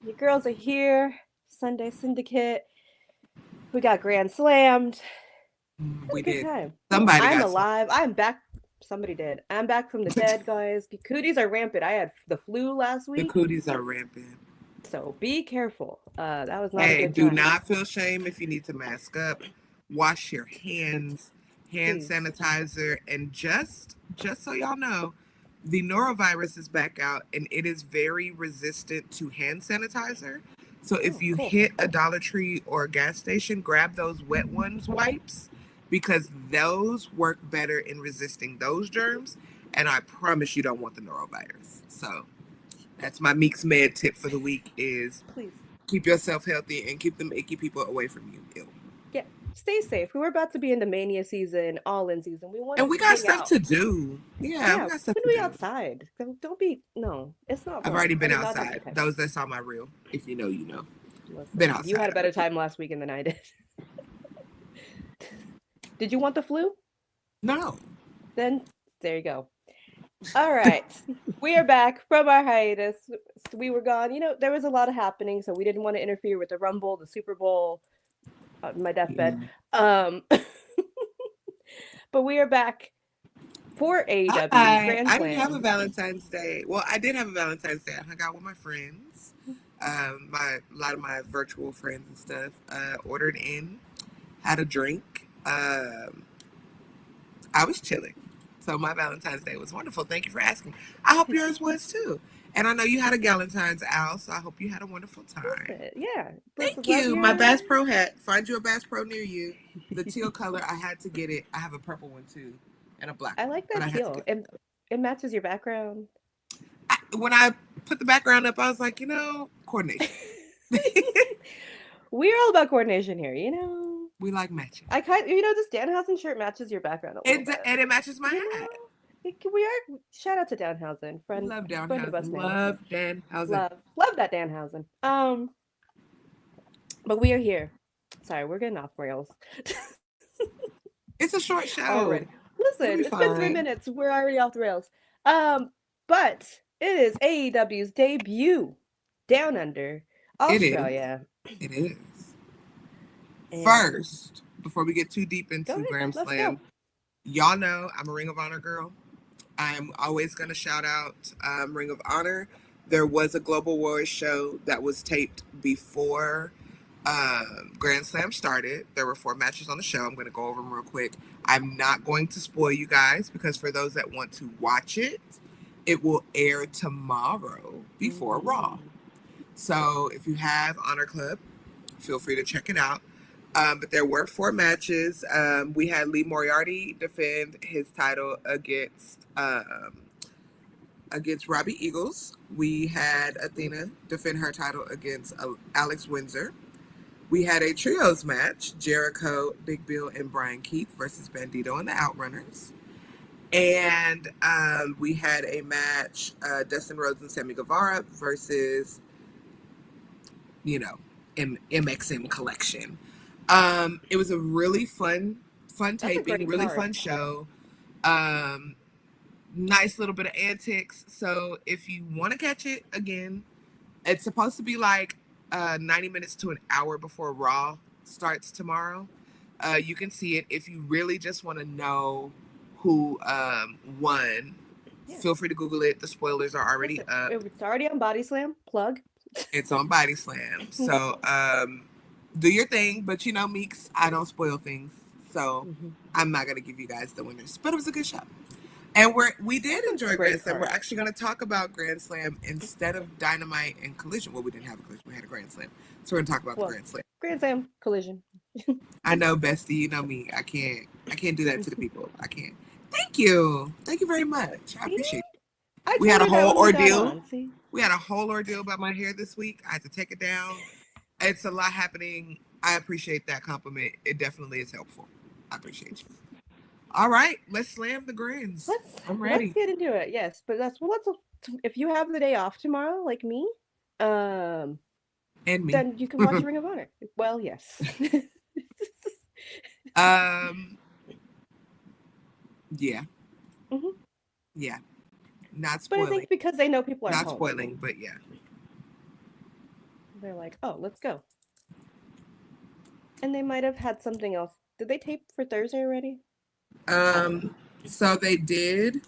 Your girls are here. Sunday Syndicate. We got Grand Slammed. Had a We good did. time. Somebody I'm got some. alive. I'm back. Somebody did. I'm back from the dead, guys. Cooties are rampant. I had the flu last The week, cooties are rampant. so be careful. That was not a Hey, good do time. not feel shame if you need to mask up. Wash your hands, hand Please. sanitizer, and just so y'all know, the norovirus is back out and it is very resistant to hand sanitizer. So if Oh, you cool. hit a Dollar Tree or a gas station, grab those wet ones wipes because those work better in resisting those germs. And I promise you don't want the norovirus. So that's my Meek's Med tip for the week is Please. keep yourself healthy and keep them icky people away from you. Ew. Yeah. Stay safe. We were about to be into mania season, all in season. We want And we to got hang stuff out. to do. Yeah, we Yeah, got stuff when to we do. outside. Don't be. No, it's not I've fun. already That been is not a good outside. time. Those that saw my reel, if you know, you know. Been Listen, you had outside a better already. time last weekend than I did. Did you want the flu? No. Then there you go. All right. We are back from our hiatus. We were gone. There was a lot of happening, so we didn't want to interfere with the Rumble, the Super Bowl, my deathbed. Yeah. Um, but we are back for AEW Hi. Grand I didn't have a Slam. Valentine's Day. Well, I did have a Valentine's Day. I hung out with my friends. A lot of my virtual friends and stuff. Ordered in, had a drink. I was chilling. So my Valentine's Day was wonderful. Thank you for asking. I hope yours was too. And I know you had a Galentine's, Al, so I hope you had a wonderful time. Listen, yeah. Listen, Thank love you. My your. Bass Pro hat. Find you a Bass Pro near you. The teal color, I had to get it. I have a purple one too and a black I one, like but that I had to teal. get It matches your background. when I put the background up, I was like, coordination. We're all about coordination here. We like matching. This Danhausen shirt matches your background a little bit. And it matches my You hat. know, we are. Shout out to Danhausen, We friend, love friend of us Downhausen. now. Love Danhausen. Love that Danhausen. But we are here. Sorry, we're getting off rails It's a short already. show. Listen, It'll be it's been 3 fine. minutes. We're already off the rails. Um, but it is AEW's debut down under It is. Australia. It is. And First, before we get too deep go into ahead, Grand let's Slam, go. y'all know I'm a Ring of Honor girl. I'm always going to shout out Ring of Honor. There was a Global Warriors show that was taped before Grand Slam started. There were 4 matches on the show. I'm going to go over them real quick. I'm not going to spoil you guys because for those that want to watch it, it will air tomorrow before Raw. Mm. So if you have Honor Club, feel free to check it out. But there were 4 matches. We had Lee Moriarty defend his title against Robbie Eagles. We had Athena defend her title against Alex Windsor. We had a trios match: Jericho, Big Bill, and Brian Keith versus Bandito and the Outrunners. And we had a match: Dustin Rhodes and Sammy Guevara versus, MXM Collection. It was a really fun That's a taping, great really card. fun show. Um, Nice little bit of antics. So if you want to catch it again, it's supposed to be like 90 minutes to an hour before Raw starts tomorrow. You can see it. If you really just want to know who won, Yeah. feel free to Google it. The spoilers are already Listen, up. it's already on Body Slam. Plug. It's on Body Slam. So do your thing. But Meeks, I don't spoil things. So Mhm. I'm not going to give you guys the winners. But it was a good show. And we did That's a enjoy great Grand Slam. We're card. actually going to talk about Grand Slam instead of Dynamite and Collision. Well, we didn't have a Collision. We had a Grand Slam. So we're going to talk about the Well, Grand Slam. Grand Slam collision. I know, bestie. You know me. I can't do that to the people. I can't. Thank you. Thank you very much. I You know, appreciate it. I We had told a her that whole when we got ordeal. on. See, We had a whole ordeal about my hair this week. I had to take it down. It's a lot happening. I appreciate that compliment. It definitely is helpful. I appreciate you. All right, let's slam the grins. I'm let's ready. get into it. Yes, but let's. If you have the day off tomorrow, like me, um, And me. then you can watch Ring of Honor. Well, yes. um, yeah, Hmm. yeah. Not But I spoiling. think because they know people are Not home. spoiling, but yeah. They're like, oh, let's go. And they might have had something else. Did they tape for Thursday already? I don't know. So they did.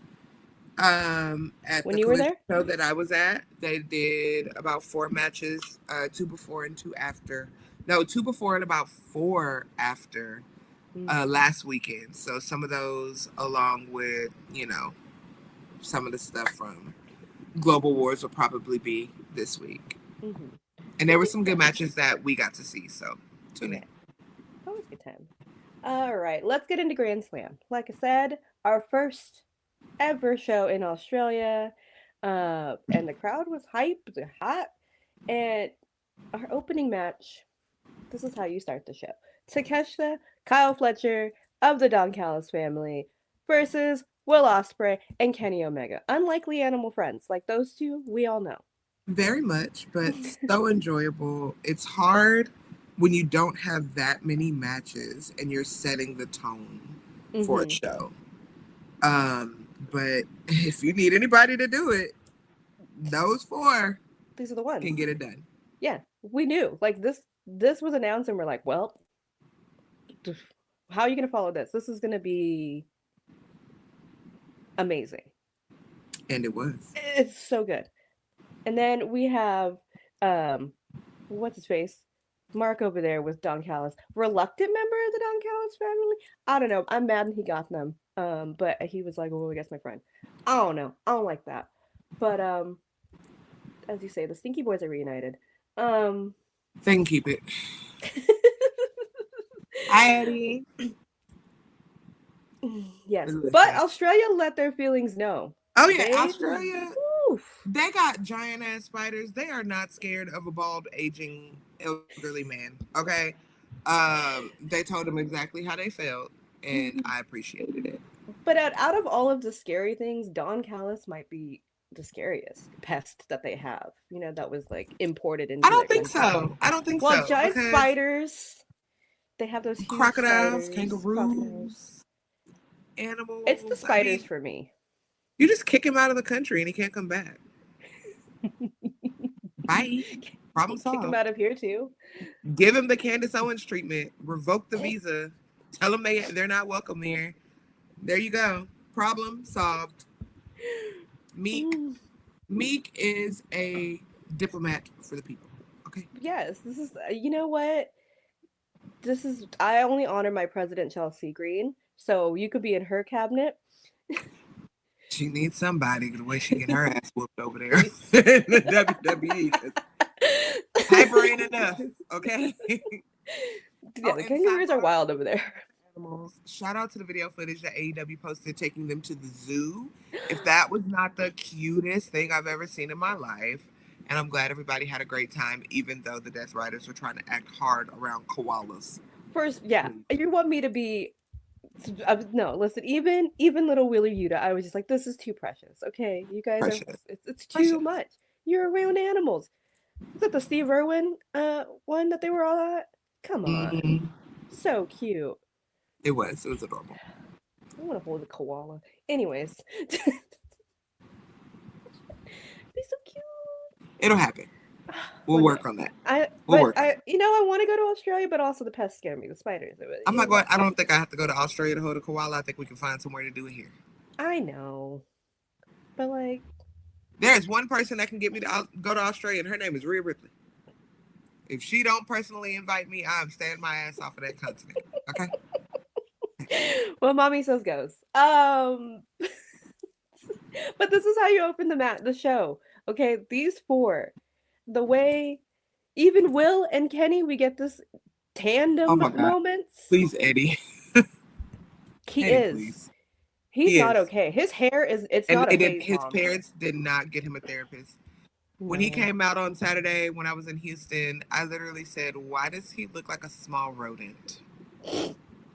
At When the you were collision there? show that I was at, they did about 4 matches, two before and two after. No, two before and about four after last weekend. So some of those, along with some of the stuff from Global Wars, will probably be this week. Mm-hmm. And there were some good matches that we got to see. So tune in. It's always a good time. All right, let's get into Grand Slam. Like I said, our first ever show in Australia, and the crowd was hyped, hot, and our opening match. This is how you start the show: Takeshita, Kyle Fletcher of the Don Callis family versus Will Ospreay and Kenny Omega. Unlikely animal friends, like those two, we all know. Very much, but so enjoyable. It's hard when you don't have that many matches and you're setting the tone for a show. But if you need anybody to do it, those four, these are the ones, can get it done. Yeah, we knew. Like this was announced, and we're like, well, how are you gonna follow this? This is gonna be amazing. And it was. It's so good. And then we have what's his face? Mark over there with Don Callis. Reluctant member of the Don Callis family? I don't know. I'm mad he got them. But he was like, well, I guess my friend. I don't know. I don't like that. But as you say, the Stinky Boys are reunited. They can keep it. Hi, Eddie. Yes, but Australia let their feelings know. Oh yeah, Australia. They got giant ass spiders. They are not scared of a bald, aging, elderly man. Okay, they told them exactly how they felt, and I appreciated it. But out of all of the scary things, Don Callis might be the scariest pest that they have. That was like imported into. I don't think so. Well, giant spiders. They have those huge crocodiles, spiders, kangaroos, animals. It's the spiders for me. You just kick him out of the country and he can't come back. Bye. Problem solved. Kick him out of here too. Give him the Candace Owens treatment. Revoke the visa. Tell them they're not welcome here. There you go. Problem solved. Meek is a diplomat for the people. Okay. Yes, this is. You know what? I only honor my president, Chelsea Green, so you could be in her cabinet. She needs somebody the way she get her ass whooped over there in the WWE. Hyper ain't enough, okay? Yeah, the kangaroos are wild over there. Animals. Shout out to the video footage that AEW posted taking them to the zoo. If that was not the cutest thing I've ever seen in my life. And I'm glad everybody had a great time, even though the Death Riders were trying to act hard around koalas. First, yeah, you want me to be... No, listen, even little Willie Yuta, I was just like, this is too precious. Okay, you guys it's too much. You're around animals. Was that the Steve Irwin one that they were all at? Come on. So cute. It was adorable. I want to hold a koala. Anyways. Be so cute. It'll happen. We'll work on that. I want to go to Australia, but also the pests scare me, the spiders. I'm not going. I don't think I have to go to Australia to hold a koala. I think we can find somewhere to do it here. I know, but like, there's one person that can get me to go to Australia, and her name is Rhea Ripley. If she don't personally invite me, I'm staying my ass off of that continent. Okay. Well, mommy says goes. But this is how you open the show. Okay, these four, the way even Will and Kenny, we get this tandem moments. Please, Eddie. Please. He's not okay. His hair is not okay. His parents did not get him a therapist. No. When he came out on Saturday when I was in Houston, I literally said, why does he look like a small rodent?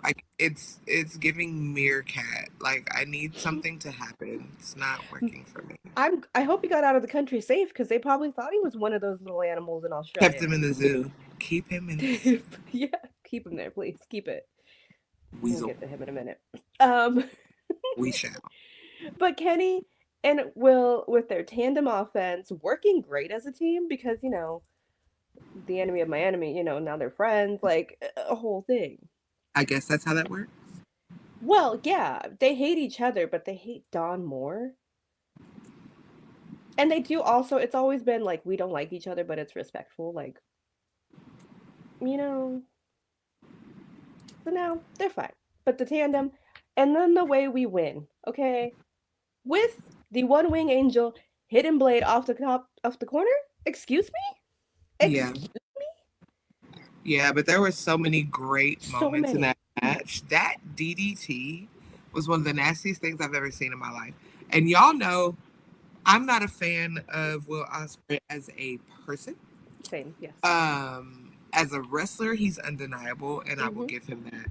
Like it's giving meerkat. Like I need something to happen. It's not working for me. I hope he got out of the country safe because they probably thought he was one of those little animals in Australia. Kept him in the zoo. Keep him in the zoo. Yeah, keep him there, please. Keep it. Weasel. We'll get to him in a minute. We shall. But Kenny and Will, with their tandem offense, working great as a team because, the enemy of my enemy, you know, now they're friends, like a whole thing. I guess that's how that works. Well, yeah, they hate each other, but they hate Dawn more. And they do also, it's always been like, we don't like each other, but it's respectful. Like, you know, so now they're fine. But the tandem, and then the way we win, okay? With the one wing angel hidden blade off the top of the corner? Excuse me? Yeah. Excuse Yeah, but there were so many great so moments in many. that match. That DDT was one of the nastiest things I've ever seen in my life. And y'all know I'm not a fan of Will Ospreay as a person. Same, yes. As a wrestler, he's undeniable, and I will Mm-hmm. give him that.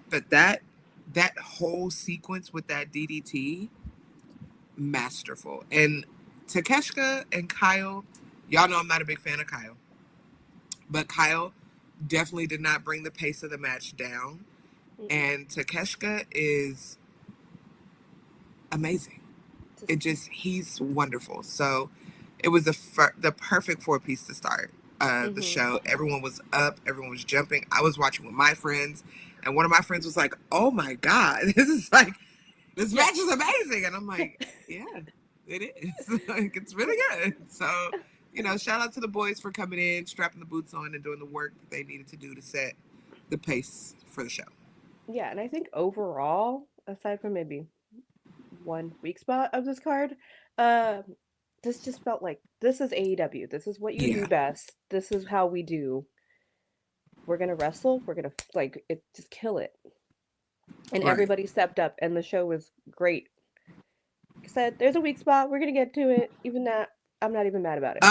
But that whole sequence with that DDT, masterful. And Takeshita and Kyle, y'all know I'm not a big fan of Kyle, but Kyle definitely did not bring the pace of the match down. Mm-mm. And Takeshita is amazing. He's wonderful. So it was the perfect 4-piece to start the show. Everyone was up, everyone was jumping. I was watching with my friends, and one of my friends was like, "Oh my god, this match is amazing!" And I'm like, "Yeah, it is. Like, it's really good." So, shout out to the boys for coming in, strapping the boots on, and doing the work that they needed to do to set the pace for the show. Yeah, and I think overall, aside from maybe one weak spot of this card, um, this just felt like this is AEW. This is what you do Yeah, best. This is how we do. We're gonna wrestle. We're gonna like it, just kill it. And right. everybody stepped up, and the show was great. Like I said, there's a weak spot. We're gonna get to it. Even that, I'm not even mad about it.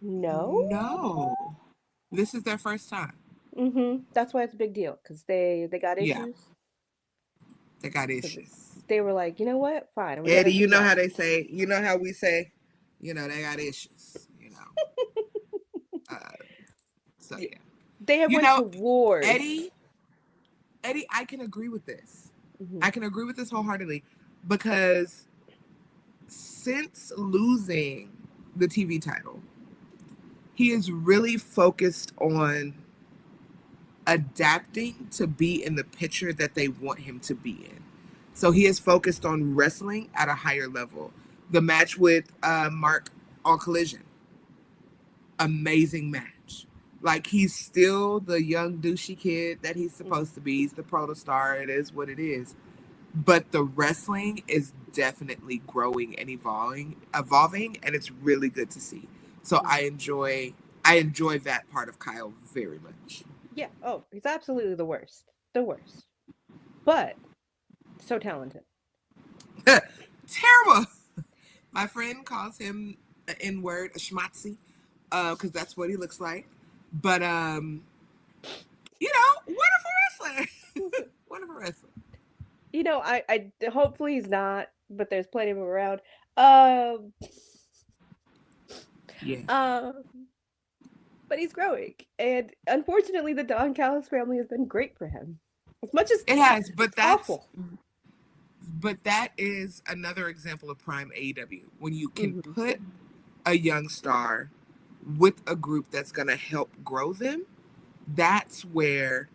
No. No, this is their first time. That's why it's a big deal because they got Yeah, issues. they got So issues. they were like, you know what? Fine, we Eddie, gotta you do know that. how they say, you know how we say, they got issues, Uh, so yeah, They have you went know, to wars. Eddie, I can agree with this. Hmm. I can agree with this wholeheartedly because since losing the TV title, he is really focused on adapting to be in the picture that they want him to be in. So he is focused on wrestling at a higher level. The match with Mark on Collision, amazing match. Like, he's still the young douchey kid that he's supposed to be. He's the protostar. It is what it is. But the wrestling is definitely growing and evolving, and it's really good to see. So I enjoy that part of Kyle very much. Yeah. Oh, he's absolutely the worst. The worst. But so talented. Terrible. My friend calls him an N-word, a schmatzy, because that's what he looks like. But wonderful wrestler. Wonderful wrestler. I hopefully he's not, but there's plenty of them around. Um, Yeah. um, but he's growing, and unfortunately, the Don Callis family has been great for him. As much as It has, it's awful. but that is another example of prime AEW. When you can Hmm. put a young star with a group that's going to help grow them, that's where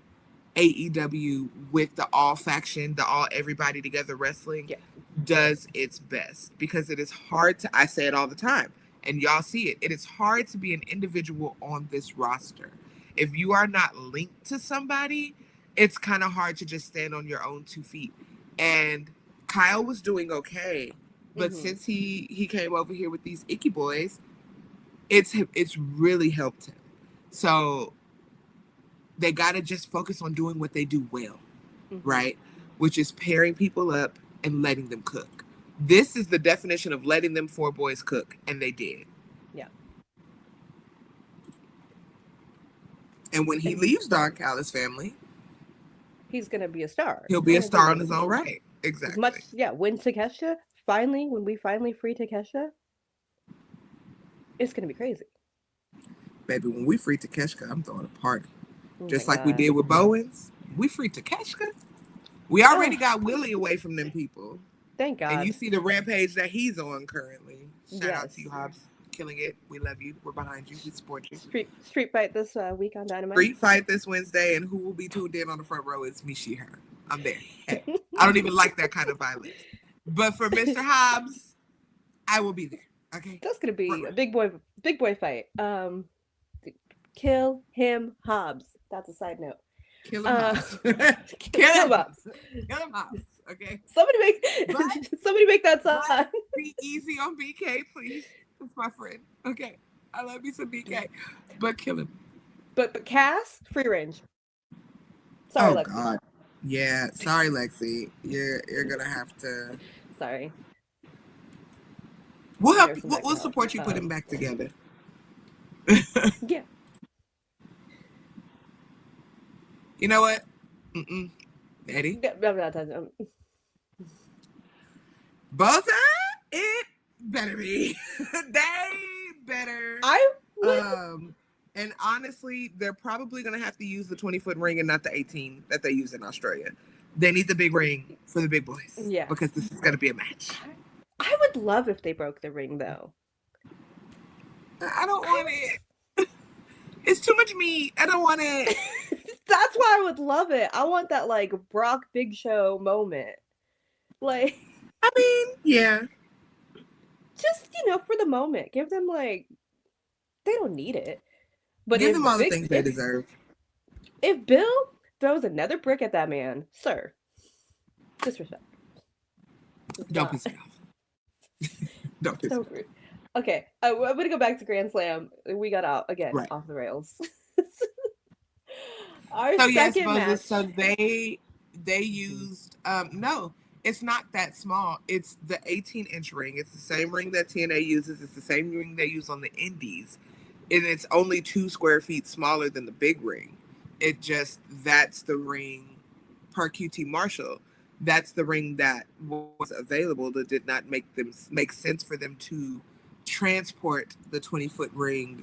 AEW with the all faction, the all everybody together wrestling Yeah. does its best, because it is hard to, I say it all the time, and y'all see it. It is hard to be an individual on this roster. If you are not linked to somebody, it's kind of hard to just stand on your own 2 feet. And Kyle was doing okay, but Hmm. since he came over here with these Icky Boys, it's really helped him. So they got to just focus on doing what they do well, right? Which is pairing people up and letting them cook. This is the definition of letting them 4 boys cook, and they did. Yeah. And when he leaves Don Callis' family, He's gonna be a star. he'll He's be a gonna do star on really his well. own right. As much, Exactly. yeah. When we finally free Takesha, it's gonna be crazy. Baby, when we free Takeshka, I'm throwing a party. Oh my Just like we god. did with Bowens. We free Takeshka. We already got Willie away from them people. Thank And God. you see the rampage that he's on currently. Shout out to Yes. you, Hobbs. killing it. We love you. We're behind you. We support you. Street fight this week on Dynamite. Street fight this Wednesday, and who will be tuned in on the front row is me, she, her. I'm there. Hey, I don't even like that kind of violence. But for Mr. Hobbs, I will be there. Okay. That's gonna be a big boy fight. Kill him, Hobbs. That's a side note. Kill him, Hobbs. Kill him, Hobbs. Kill him, Hobbs. Okay. Somebody make that song. Be easy on BK, please. That's my friend. Okay. I love you some BK. But kill him. But Cass, free range. Sorry, Lexi. God. Yeah, sorry, Lexi. You're gonna have to. Sorry. We'll help. We'll support you putting back together. Yeah. You know what? Eddie. Both it better be. They better. And honestly, they're probably going to have to use the 20-foot ring and not the 18 that they use in Australia. They need the big ring for the big boys. Yeah. Because this is going to be a match. I would love if they broke the ring, though. I don't want it. It's too much meat. I don't want it. That's why I would love it. I want that, like, Brock Big Show moment. Like. I mean, yeah. Just, for the moment. Give them, like. They don't need it. But give them all the things they deserve. If Bill throws another brick at that man, sir, disrespect. Don't piss me off. Don't piss me off. Rude. Okay, I'm going to go back to Grand Slam. We got out again off the rails. Our second match. So they used no, it's not that small. It's the 18-inch ring. It's the same ring that TNA uses. It's the same ring they use on the Indies. And it's only 2 square feet smaller than the big ring. That's the ring per QT Marshall. That's the ring that was available that did not make sense for them to transport the 20-foot ring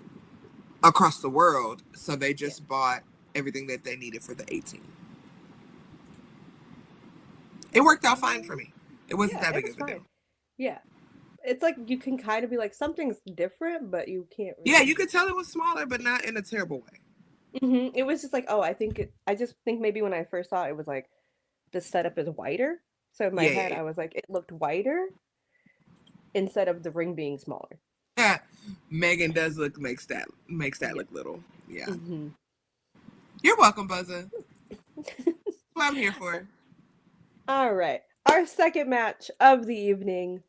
across the world. So they just bought everything that they needed for the 18. It worked out fine for me. It wasn't that big of a deal. Yeah. It's like you can kind of be like, something's different, but you can't. Really. Yeah, you could tell it was smaller, but not in a terrible way. Mm-hmm. It was just like, I just think maybe when I first saw it, it was like the setup is wider. So in my head, I was like, it looked wider instead of the ring being smaller. Yeah, Megan does makes that look little. Yeah. Mm-hmm. You're welcome, Buzza. That's what I'm here for. All right. Our second match of the evening.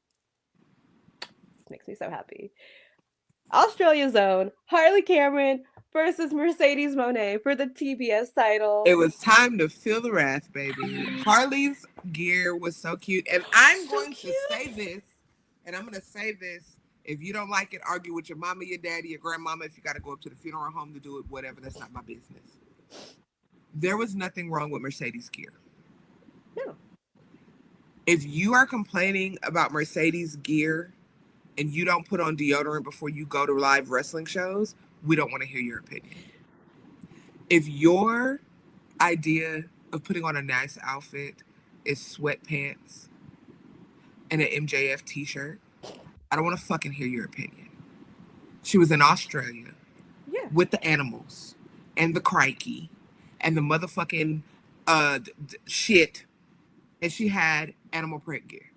This makes me so happy. Australia's own Harley Cameron versus Mercedes Moné for the TBS title. It was time to feel the wrath, baby. Harley's gear was so cute. And I'm going to say this, if you don't like it, argue with your mama, your daddy, your grandmama. If you got to go up to the funeral home to do it, whatever, that's not my business. There was nothing wrong with Mercedes gear. No. If you are complaining about Mercedes gear and you don't put on deodorant before you go to live wrestling shows, we don't want to hear your opinion. If your idea of putting on a nice outfit is sweatpants and an MJF t-shirt, I don't want to fucking hear your opinion. She was in Australia with the animals and the crikey and the motherfucking shit, and she had animal print gear.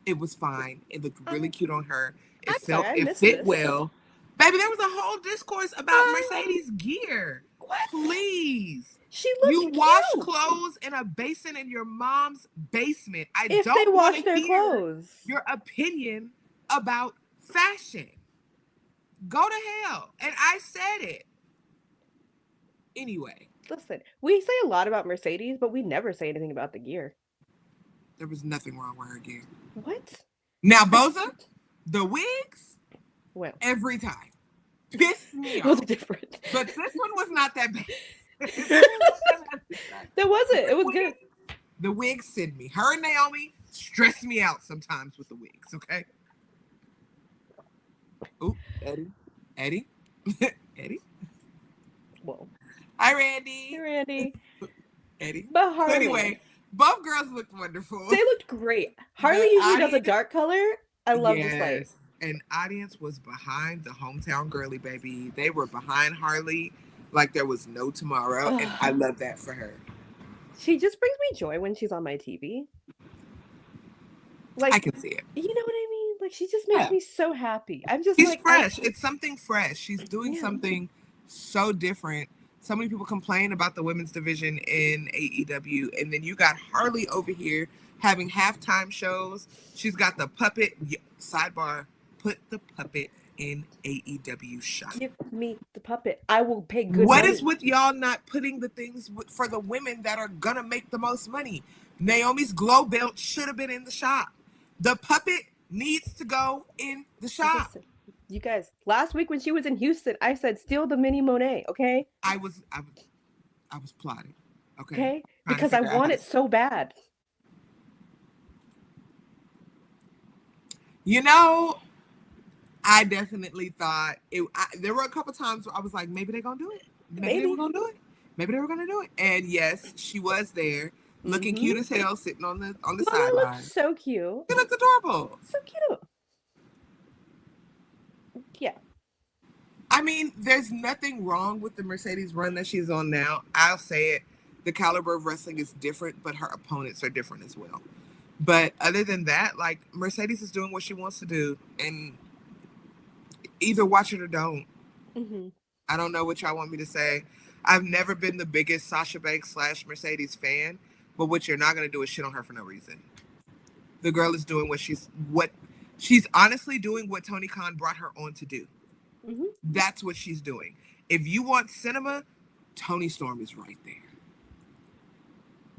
It was fine. It looked really cute on her. It fit well. Baby, there was a whole discourse about Mercedes gear. What? Please. She looks You cute. wash clothes in a basin in your mom's basement. If they wash their clothes. Your opinion about fashion. Go to hell. And I said it. Anyway. Listen, we say a lot about Mercedes, but we never say anything about the gear. There was nothing wrong with her gear. What? Now, Boza, the wigs, well, every time. Pissed me off. It was different. But this one was not that bad. There wasn't. It was good. The wigs send me. Her and Naomi stress me out sometimes with the wigs, okay? Ooh, Eddie. Eddie. Whoa. Hi, Randy. Hey, Randy. Eddie. But Harley. So anyway, both girls looked wonderful. They looked great. Harley usually does a dark color. I love this light. An audience was behind the hometown girly, baby. They were behind Harley like there was no tomorrow, and I love that for her. She just brings me joy when she's on my TV. I Like, can see it. you know what I mean? Like, she just makes Yeah. me so happy. I'm just She's like, fresh. It's something fresh. She's doing Yeah. something so different. So many people complain about the women's division in AEW, and then you got Harley over here having halftime shows. She's got the puppet. Sidebar, put the puppet in AEW shop. give me the puppet. I will pay good What money. is with y'all not putting the things for the women that are gonna make the most money? Naomi's glow belt should have been in the shop. The puppet needs to go in the shop. Listen, you guys, last week when she was in Houston, I said steal the mini Monet, okay? I was plotting. Okay. Okay? Because I want it so bad. You know, I definitely thought there were a couple times where I was like, maybe they're gonna do it. Maybe they were gonna do it. Maybe they were gonna do it. And yes, she was there, looking cute as hell, sitting on the sideline. So cute. She looked adorable. So cute. Yeah. I mean, there's nothing wrong with the Mercedes run that she's on now. I'll say it. The caliber of wrestling is different, but her opponents are different as well. But other than that, like, Mercedes is doing what she wants to do, and either watch it or don't. Mm-hmm. I don't know what y'all want me to say. I've never been the biggest Sasha Banks / Mercedes fan, but what you're not going to do is shit on her for no reason. The girl is doing what she's honestly doing what Tony Khan brought her on to do. Mm-hmm. That's what she's doing. If you want cinema, Tony Storm is right there.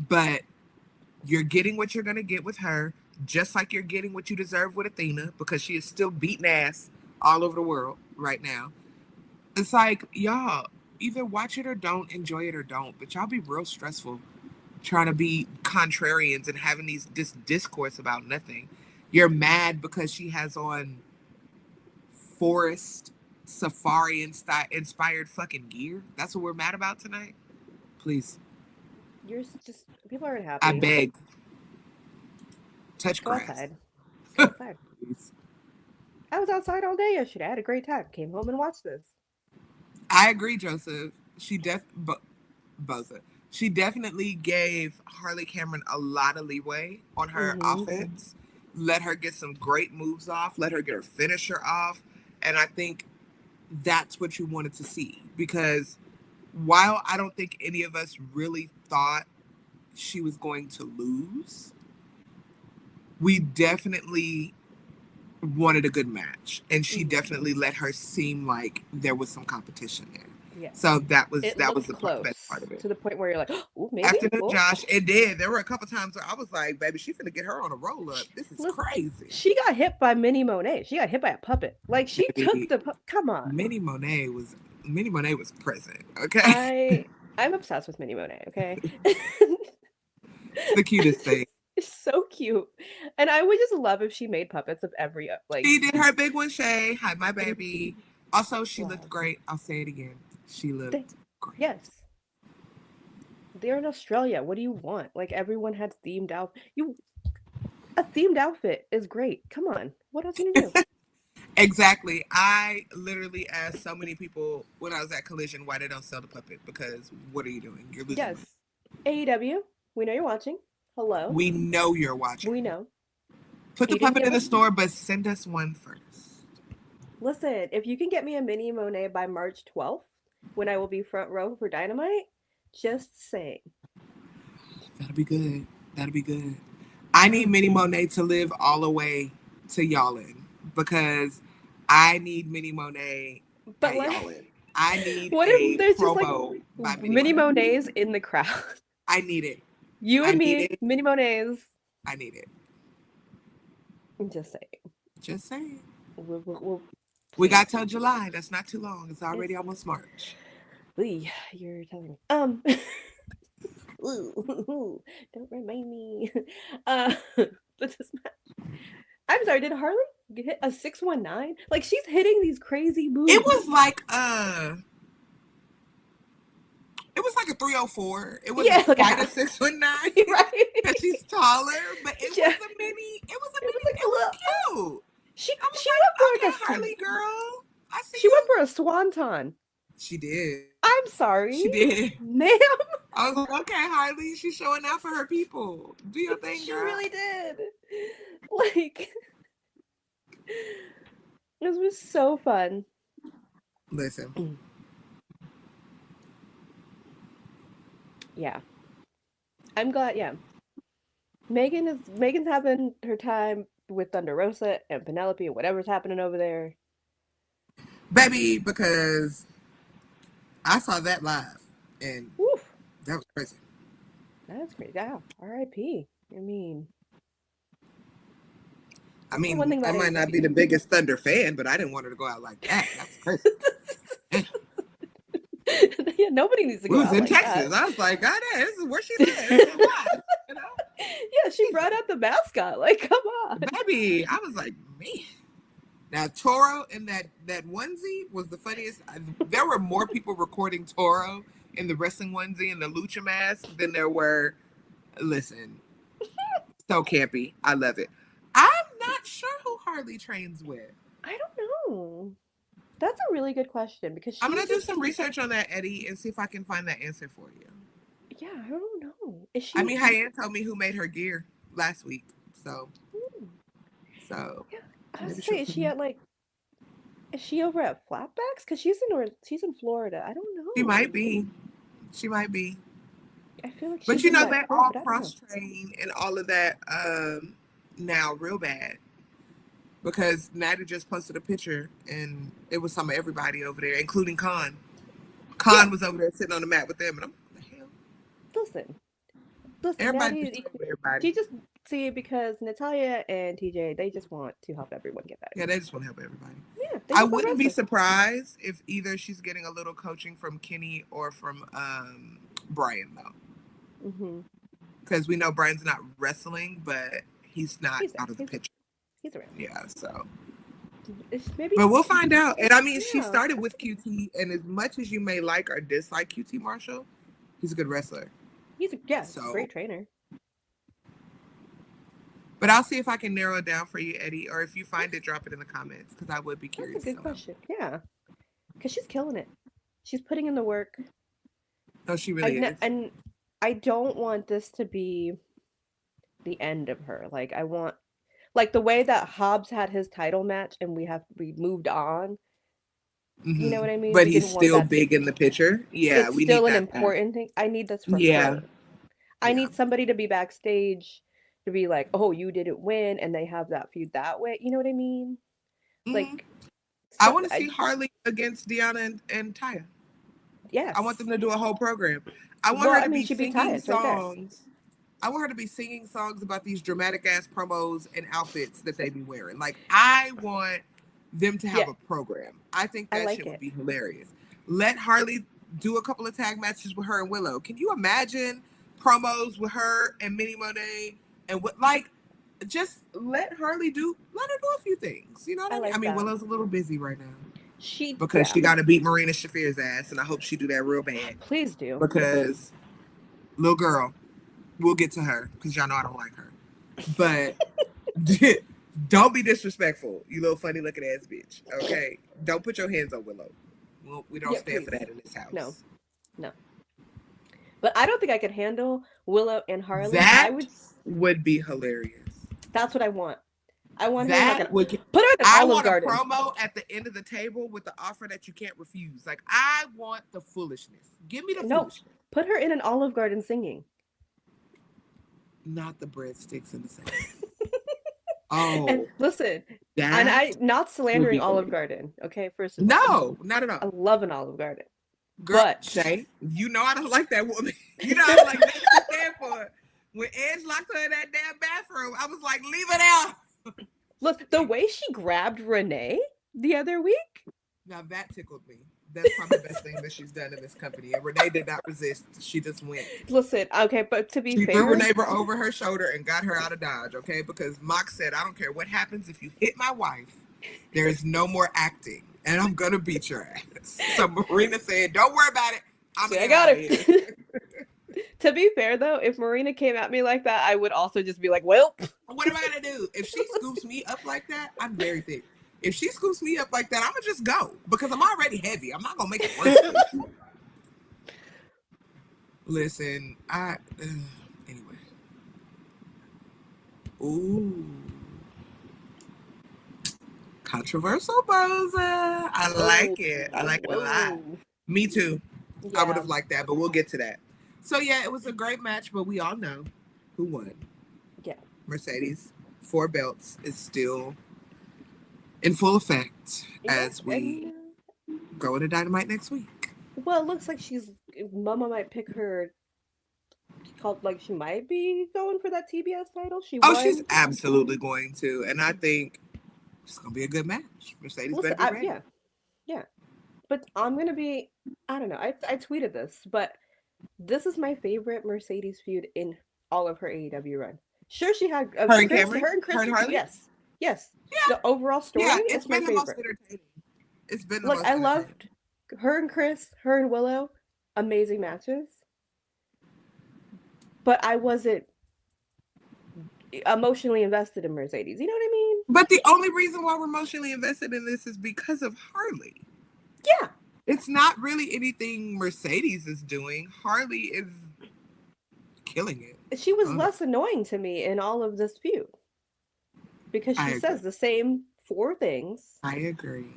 But you're getting what you're going to get with her, just like you're getting what you deserve with Athena, because she is still beating ass all over the world right now. It's like, y'all, either watch it or don't, enjoy it or don't. But y'all be real stressful trying to be contrarians and having this discourse about nothing. You're mad because she has on forest safari inspired fucking gear. That's what we're mad about tonight. Please. You're just, people aren't happy. I beg. Touch Go grass. outside. Go outside. I was outside all day yesterday. I had a great time. Came home and watched this. I agree, Joseph. Boza. She definitely gave Harley Cameron a lot of leeway on her offense. Let her get some great moves off. Let her get her finisher off. And I think that's what you wanted to see. Because while I don't think any of us really thought she was going to lose, we definitely wanted a good match. And she definitely let her seem like there was some competition there. Yeah. So that was the close, best part of it. To the point where you're like, oh, maybe. Afternoon, Josh, it did. There were a couple times where I was like, baby, she's finna get her on a roll up. This is crazy. She got hit by Minnie Monet. She got hit by a puppet. Like, she took the come on. Minnie Monet was present. Okay. I'm obsessed with Minnie Monet, okay? The cutest thing. It's so cute. And I would just love if she made puppets of every She did her big one, Shay. Hi, my baby. Also, she looked great. I'll say it again. She looked great. Yes. They're in Australia. What do you want? Like, everyone had themed out. A themed outfit is great. Come on. What else can you do? Exactly. I literally asked so many people when I was at Collision why they don't sell the puppet, because what are you doing? You're losing money. AEW, we know you're watching. Hello. We know you're watching. We know. Put the puppet in the store, but send us one first. Listen, if you can get me a Minnie Monet by March 12th, when I will be front row for Dynamite, just saying. That'll be good. That'll be good. I need Minnie Monet to live all the way to Y'allin, because I need Minnie Monet at Y'allin. I need what if there's promo just like Minnie Monet's in the crowd? I need it. You and me, Minnie Monet's. I need it. I'm just saying. Just saying. We got till July. That's not too long. It's already almost March. You're telling me. Don't remind me. But this match. I'm sorry, did Harley hit a 619? Like, she's hitting these crazy moves. It was like a 304. It was like a 619. Right. Because she's taller, but it was a mini. It was cute. She I was went for like, like okay, Harley girl, I see she you. went for a swanton. She did. I'm sorry. She did. Ma'am. I was like, okay, Harley, she's showing out for her people. Do your thing, She girl. really did. Like, this was so fun. Listen. Yeah. I'm glad, yeah. Megan's having her time with Thunder Rosa and Penelope and whatever's happening over there. Baby, because I saw that live and Woof. that was crazy. That's great. Yeah. R.I.P. I That's the one mean, thing I about might not be the biggest Thunder fan, but I didn't want her to go out like that. That was crazy. Yeah, nobody needs to We go was out in like Texas. that. I was like, God, this is where she's at. You know? Yeah, she brought out the mascot. Like, come on. Baby, I was like, man. Now Toro in that onesie was the funniest. There were more people recording Toro in the wrestling onesie and the lucha mask than there were. Listen, so campy. I love it. I'm not sure who Harley trains with. I don't know. That's a really good question because I'm gonna do some research on that, Eddie, and see if I can find that answer for you. Yeah, I don't know. Is she? I mean, Hyann told me who made her gear last week, so Yeah, I was maybe say, is she at like? Is she over at Flatbacks? Because she's in Florida. I don't know. She might be. She might be. I feel like she's But you in know, that they club, all but I don't know. cross train and all of that now real bad. Because Natty just posted a picture and it was some of everybody over there, including Khan. Khan was over there sitting on the mat with them, and I'm like, what the hell? Listen, Everybody Natty, just with everybody. she just see because Natalia and TJ, they just want to help everyone get better. Yeah, they just want to help everybody. Yeah, I wouldn't be surprised if either she's getting a little coaching from Kenny or from Brian, though. Because we know Brian's not wrestling, but he's not out of the picture. He's around. Yeah, so. Maybe, but we'll find out. And I mean, she started with QT, and as much as you may like or dislike QT Marshall, he's a good wrestler. He's a great trainer. But I'll see if I can narrow it down for you, Eddie, or if you find it, drop it in the comments, because I would be curious. That's a good question. Yeah, because she's killing it. She's putting in the work. Oh, she really is. And I don't want this to be the end of her. Like, I want, like, the way that Hobbs had his title match and we moved on. You know what I mean? But he's still big in the picture. Yeah, it's still an important thing. I need this for her. I need somebody to be backstage to be like, oh, you didn't win, and they have that feud that way. You know what I mean? Like, I want to see Harley against Deanna and Taya. Yes. I want them to do a whole program. I want her to be singing songs. I want her to be singing songs about these dramatic ass promos and outfits that they be wearing. Like, I want them to have a program. I think that shit would be hilarious. Let Harley do a couple of tag matches with her and Willow. Can you imagine promos with her and Minnie Monet and what? Like, just let her do a few things. You know what I mean? Willow's a little busy right now. She got to beat Marina Shafir's ass, and I hope she do that real bad. Please do. Because little girl, we'll get to her because y'all know I don't like her. But don't be disrespectful, you little funny looking ass bitch. Okay, don't put your hands on Willow. Well, we don't stand for that in this house. No. But I don't think I could handle Willow and Harley. That would be hilarious. That's what I want. I want that. Her put her in Olive Garden. I want a promo at the end of the table with the offer that you can't refuse. Like, I want the foolishness. Give me the foolishness. Put her in an Olive Garden singing. Not the breadsticks in the same. Oh, and listen, and I not slandering Olive Garden. Okay, first of all, no, not at all. I love an Olive Garden. Girl, but Shay, you know I don't like that woman. You know I don't like that she stand for it. When Edge locked her in that damn bathroom, I was like, leave it out. Look, the way she grabbed Renee the other week. Now that tickled me. That's probably the best thing that she's done in this company. And Renee did not resist. She just went. Listen, okay, but to be fair. She threw Renee over her shoulder and got her out of Dodge, okay? Because Mox said, I don't care what happens if you hit my wife. There is no more acting. And I'm going to beat your ass. So Marina said, don't worry about it. I got it. To be fair, though, if Marina came at me like that, I would also just be like, well. what am I gonna do? If she scoops me up like that, I'm very thick. If she scoops me up like that, I'm gonna just go because I'm already heavy. I'm not gonna make it worse. Listen, anyway. Ooh. Controversial Boza. I like it. I like it a lot. Me too. Yeah. I would have liked that, but we'll get to that. So yeah, it was a great match, but we all know who won. Yeah. Mercedes, 4 belts, is still in full effect as we go into Dynamite next week. Well, it looks like Mama might pick her. She might be going for that TBS title. She's absolutely going to, and I think it's gonna be a good match. Mercedes better be ready. Yeah. But I'm gonna be. I don't know. I tweeted this, but this is my favorite Mercedes feud in all of her AEW run. Sure, she had her and Cameron, her and Harley. Yes. Yeah. The overall story. Yeah, it's been my the favorite. most entertaining. It's been the most entertaining. I loved her and Chris, her and Willow. Amazing matches. But I wasn't emotionally invested in Mercedes. You know what I mean? But the only reason why we're emotionally invested in this is because of Harley. Yeah. It's not really anything Mercedes is doing. Harley is killing it. She was less annoying to me in all of this feud. Because she says the same 4 things. I agree.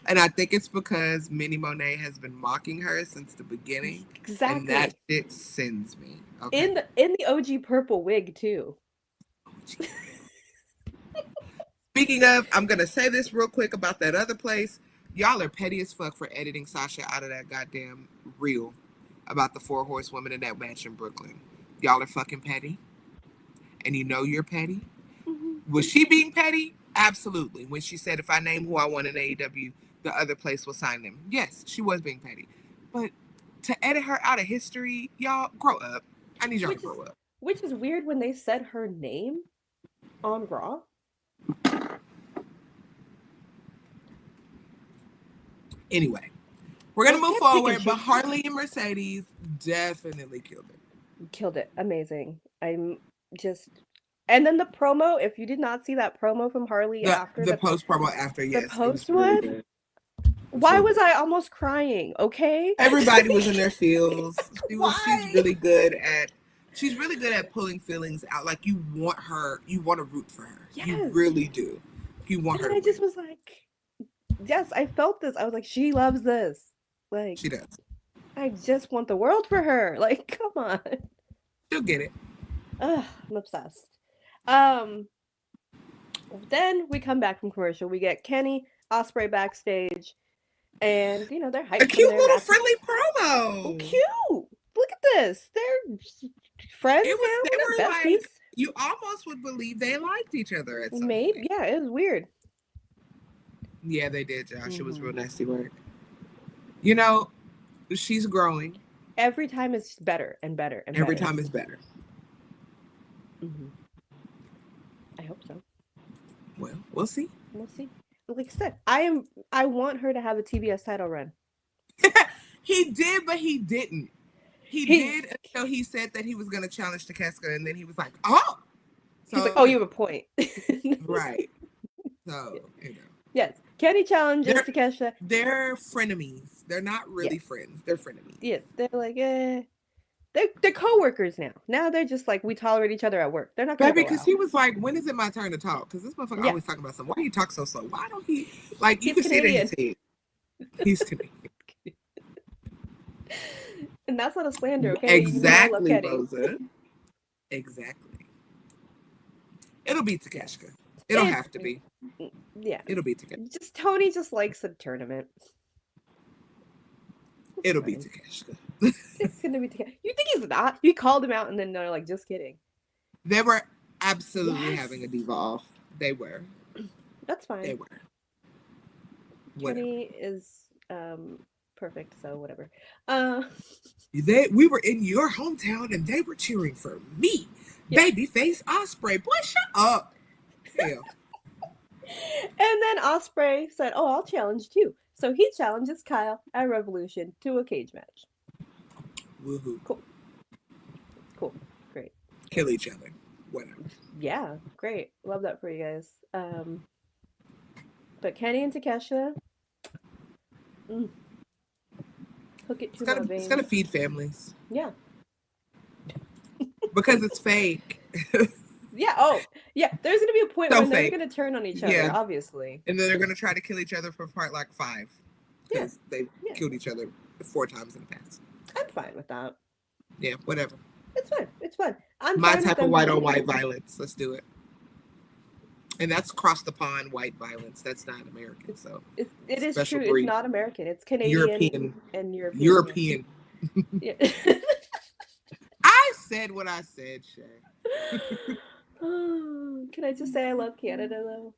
And I think it's because Minnie Monet has been mocking her since the beginning. Exactly. And that shit sends me. Okay. In the OG purple wig too. Speaking of, I'm gonna say this real quick about that other place. Y'all are petty as fuck for editing Sasha out of that goddamn reel about the 4 horsewomen in that match in Brooklyn. Y'all are fucking petty. And you know you're petty. Mm-hmm. Was she being petty? Absolutely. When she said, if I name who I want in AEW, the other place will sign them. Yes, she was being petty. But to edit her out of history, y'all, grow up. I need y'all to grow up. Which is weird when they said her name on Raw. Anyway, we're going to move forward, but Harley and Mercedes definitely killed it. Killed it. Amazing. I'm just... And then the promo, if you did not see that promo from Harley after... The post promo after, yes. The post one? Why was I almost crying, okay? Everybody was in their feels. She's really good at pulling feelings out. Like, you want to root for her. Yes. You really do. You want her to win. Just was like... Yes, I felt this. I was like, she loves this. Like, she does. I just want the world for her. Like, come on. She'll get it. Ugh, I'm obsessed. Then we come back from commercial. We get Kenny Ospreay backstage, and they're hyped. A cute little friendly promo. Oh, cute! Look at this. They're friends now. They're besties. Like, you almost would believe they liked each other at some point. Yeah, it was weird. Yeah, they did, Josh. Mm-hmm. It was real nasty work. She's growing. Every time it's better and better and every better. time it's better. Mm-hmm. I hope so. Well, we'll see. We'll see. Like I said, I want her to have a TBS title run. He did, but he didn't. He did until he said that he was going to challenge Takeshita, and then he was like, "Oh." So, he's like, "Oh, you have a point." Right. So, Yes, Kenny challenges Takeshita. They're frenemies. They're not really friends. They're frenemies. Yeah, they're like, They're co-workers now. Now they're just like, we tolerate each other at work. They're not going to go out. Because he was like, when is it my turn to talk? Because this motherfucker always talking about something. Why do you talk so slow? Why don't he... Like, you can see it in his head. He's Canadian. And that's not a slander, okay? Exactly, Rosa. Exactly. It'll be Takeshita. It'll have to be. Yeah. It'll be Takeshita. Tony just likes a tournament. It'll be Takeshita. It's gonna be Takeshita. You think he's not? You called him out and then they're like, just kidding. They were absolutely having a diva off. They were. That's fine. They were. Kenny is perfect, so whatever. We were in your hometown and they were cheering for me. Yeah. Babyface Ospreay. Boy, shut up. Hell. And then Ospreay said, "Oh, I'll challenge too." So he challenges Kyle at Revolution to a cage match. Woohoo. Cool. Great. Kill each other. whatever. Yeah, great. Love that for you guys. But Kenny and Takesha, mm, hook it to my It's gonna veins. feed families Yeah. because it's fake. Yeah. Oh, yeah. There's gonna be a point So when they're fake. gonna turn on each other, Yeah. obviously. And then they're gonna try to kill each other for part like 5 Yeah. because they've Yeah. killed each other 4 times in the past. I'm fine with that. Yeah, whatever. It's fine. It's fine. I'm My fine with type of them white being on white enemies. violence. Let's do it. And that's cross the pond white violence. That's not American. So It is special true. It's breed. not American. It's Canadian European. and European. European. Yeah. I said what I said, Shay. Can I just say I love Canada though?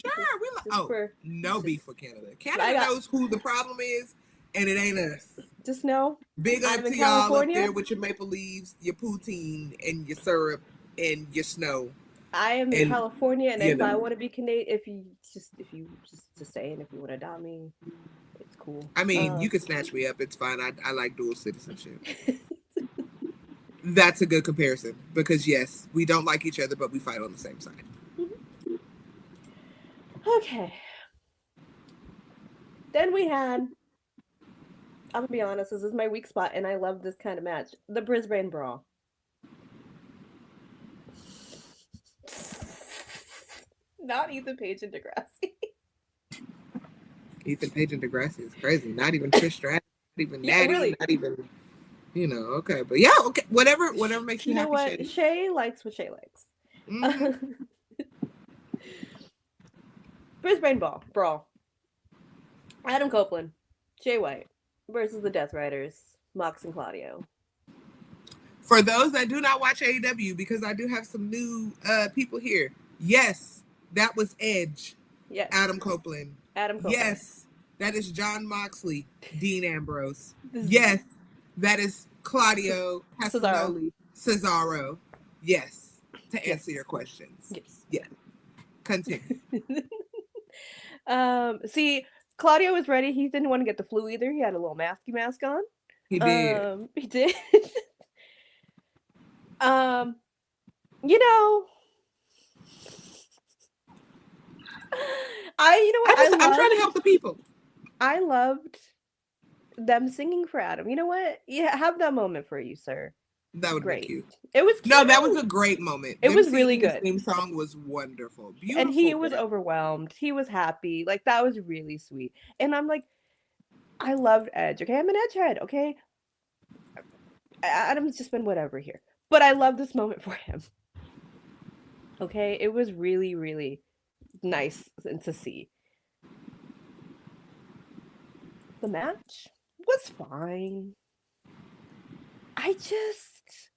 Sure, we no beef with Canada. Canada knows who the problem is, and it ain't us. Just know, Big up I'm to in y'all up California. there with your maple leaves, your poutine, and your syrup, and your snow. I am in California, and if know. I want to be Canadian, if you just saying, if you want to adopt me, it's cool. I mean, you can snatch me up. It's fine. I like dual citizenship. That's a good comparison because yes, we don't like each other, but we fight on the same side. Mm-hmm. Okay. Then we had, I'm gonna be honest, this is my weak spot, and I love this kind of match. The Brisbane Brawl. Not Ethan Page and Degrassi. Ethan Page and Degrassi is crazy. Not even Trish Stratus, not even Natty, really. Not even, okay. But yeah, okay, whatever makes you happy. You know what? Shay likes what Shay likes. Mm-hmm. Brisbane Brawl. Adam Copeland, Jay White versus the Death Riders, Mox and Claudio. For those that do not watch AEW, because I do have some new people here. Yes, that was Edge. Yes. Adam Copeland. Yes, that is Jon Moxley, Dean Ambrose. Yes, that is Claudio Cesaro. Yes, to answer your questions. Yes. Yeah. Continue. See, Claudio was ready. He didn't want to get the flu either. He had a little masky mask on. He did. He did. You know, I'm trying to help the people. I loved them singing for Adam. You know what? Yeah, have that moment for you, sir. That would be cute. It was cute. No, that was a great moment. It was really good. The theme song was wonderful. Beautiful. And he was overwhelmed. He was happy. Like, that was really sweet. And I'm like, I loved Edge. Okay, I'm an Edge head. Okay, Adam's just been whatever here. But I love this moment for him. Okay, it was really, really nice to see. The match was fine.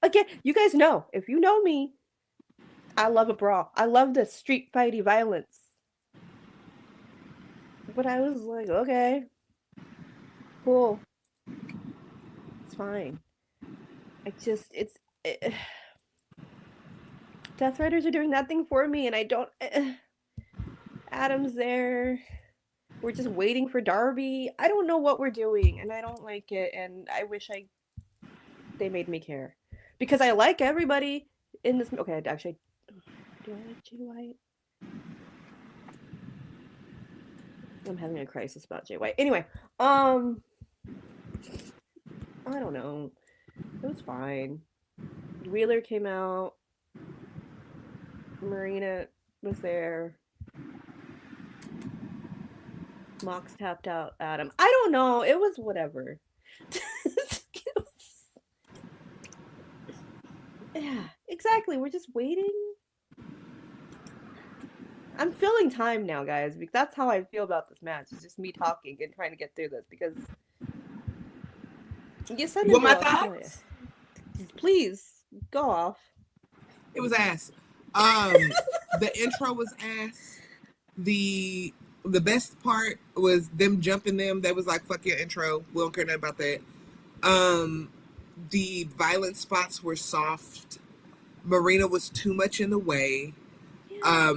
Again, you guys know, if you know me, I love a brawl. I love the street fighty violence. But I was like, okay, cool. It's fine. Death Riders are doing nothing for me, and I don't. Adam's there. We're just waiting for Darby. I don't know what we're doing, and I don't like it, and I wish they made me care. Because I like everybody in this. Okay, actually, do I like Jay White? I'm having a crisis about Jay White. Anyway, I don't know. It was fine. Wheeler came out. Marina was there. Mox tapped out Adam. I don't know. It was whatever. Yeah, exactly. We're just waiting. I'm filling time now, guys, because that's how I feel about this match. It's just me talking and trying to get through this because you said my thoughts? Please go off. It was ass. The intro was ass. The best part was them jumping them. They was like, fuck your intro. We don't care nothing about that. The violent spots were soft. Marina was too much in the way. Yeah.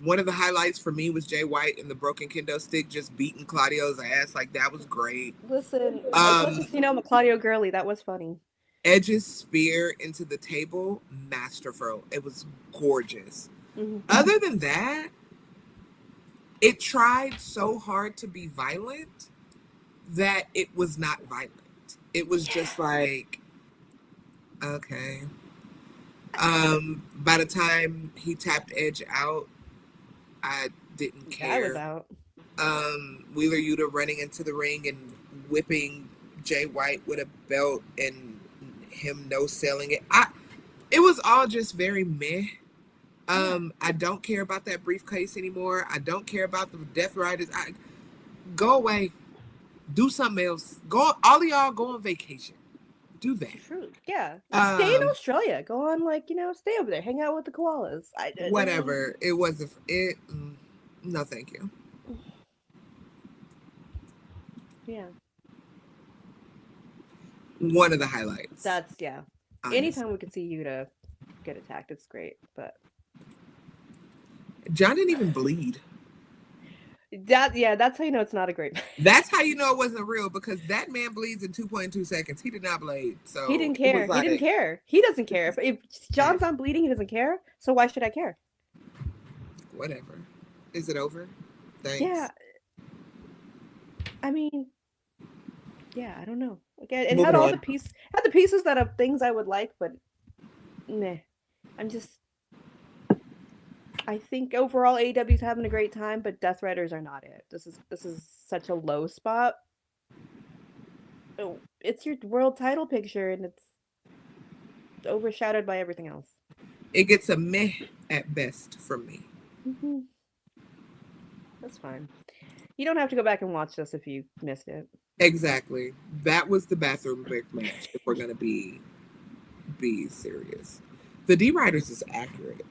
One of the highlights for me was Jay White and the broken kendo stick just beating Claudio's ass. Like, that was great. Listen, as much as I'm a Claudio girly, that was funny. Edge's spear into the table, masterful. It was gorgeous. Mm-hmm. Other than that, it tried so hard to be violent that it was not violent. It was just like, okay. By the time he tapped Edge out, I didn't care. I was out. Wheeler Yuta running into the ring and whipping Jay White with a belt and him no-selling it. It was all just very meh. I don't care about that briefcase anymore. I don't care about the Death Riders. Go away. Do something else. All of y'all go on vacation. Do that. True. Yeah. Stay in Australia. Go on, stay over there. Hang out with the koalas. Whatever. It wasn't. No, thank you. Yeah. One of the highlights. That's, yeah. Honestly. Anytime we can see Yuta get attacked, it's great. But John didn't even bleed. That's how you know it's not a great match. That's how you know it wasn't real, because that man bleeds in 2.2 seconds. He did not bleed. So he didn't care. He didn't care. He doesn't care. If John's not bleeding, he doesn't care. So why should I care? Whatever. Is it over? Thanks. Yeah. I mean, yeah, I don't know. Again, it had all the pieces that are things I would like, but meh. I think overall AEW's having a great time, but Death Riders are not it. This is such a low spot. Oh, it's your world title picture, and it's overshadowed by everything else. It gets a meh at best from me. Mm-hmm. That's fine. You don't have to go back and watch this if you missed it. Exactly. That was the bathroom break match, if we're gonna be serious. The D-Riders is accurate.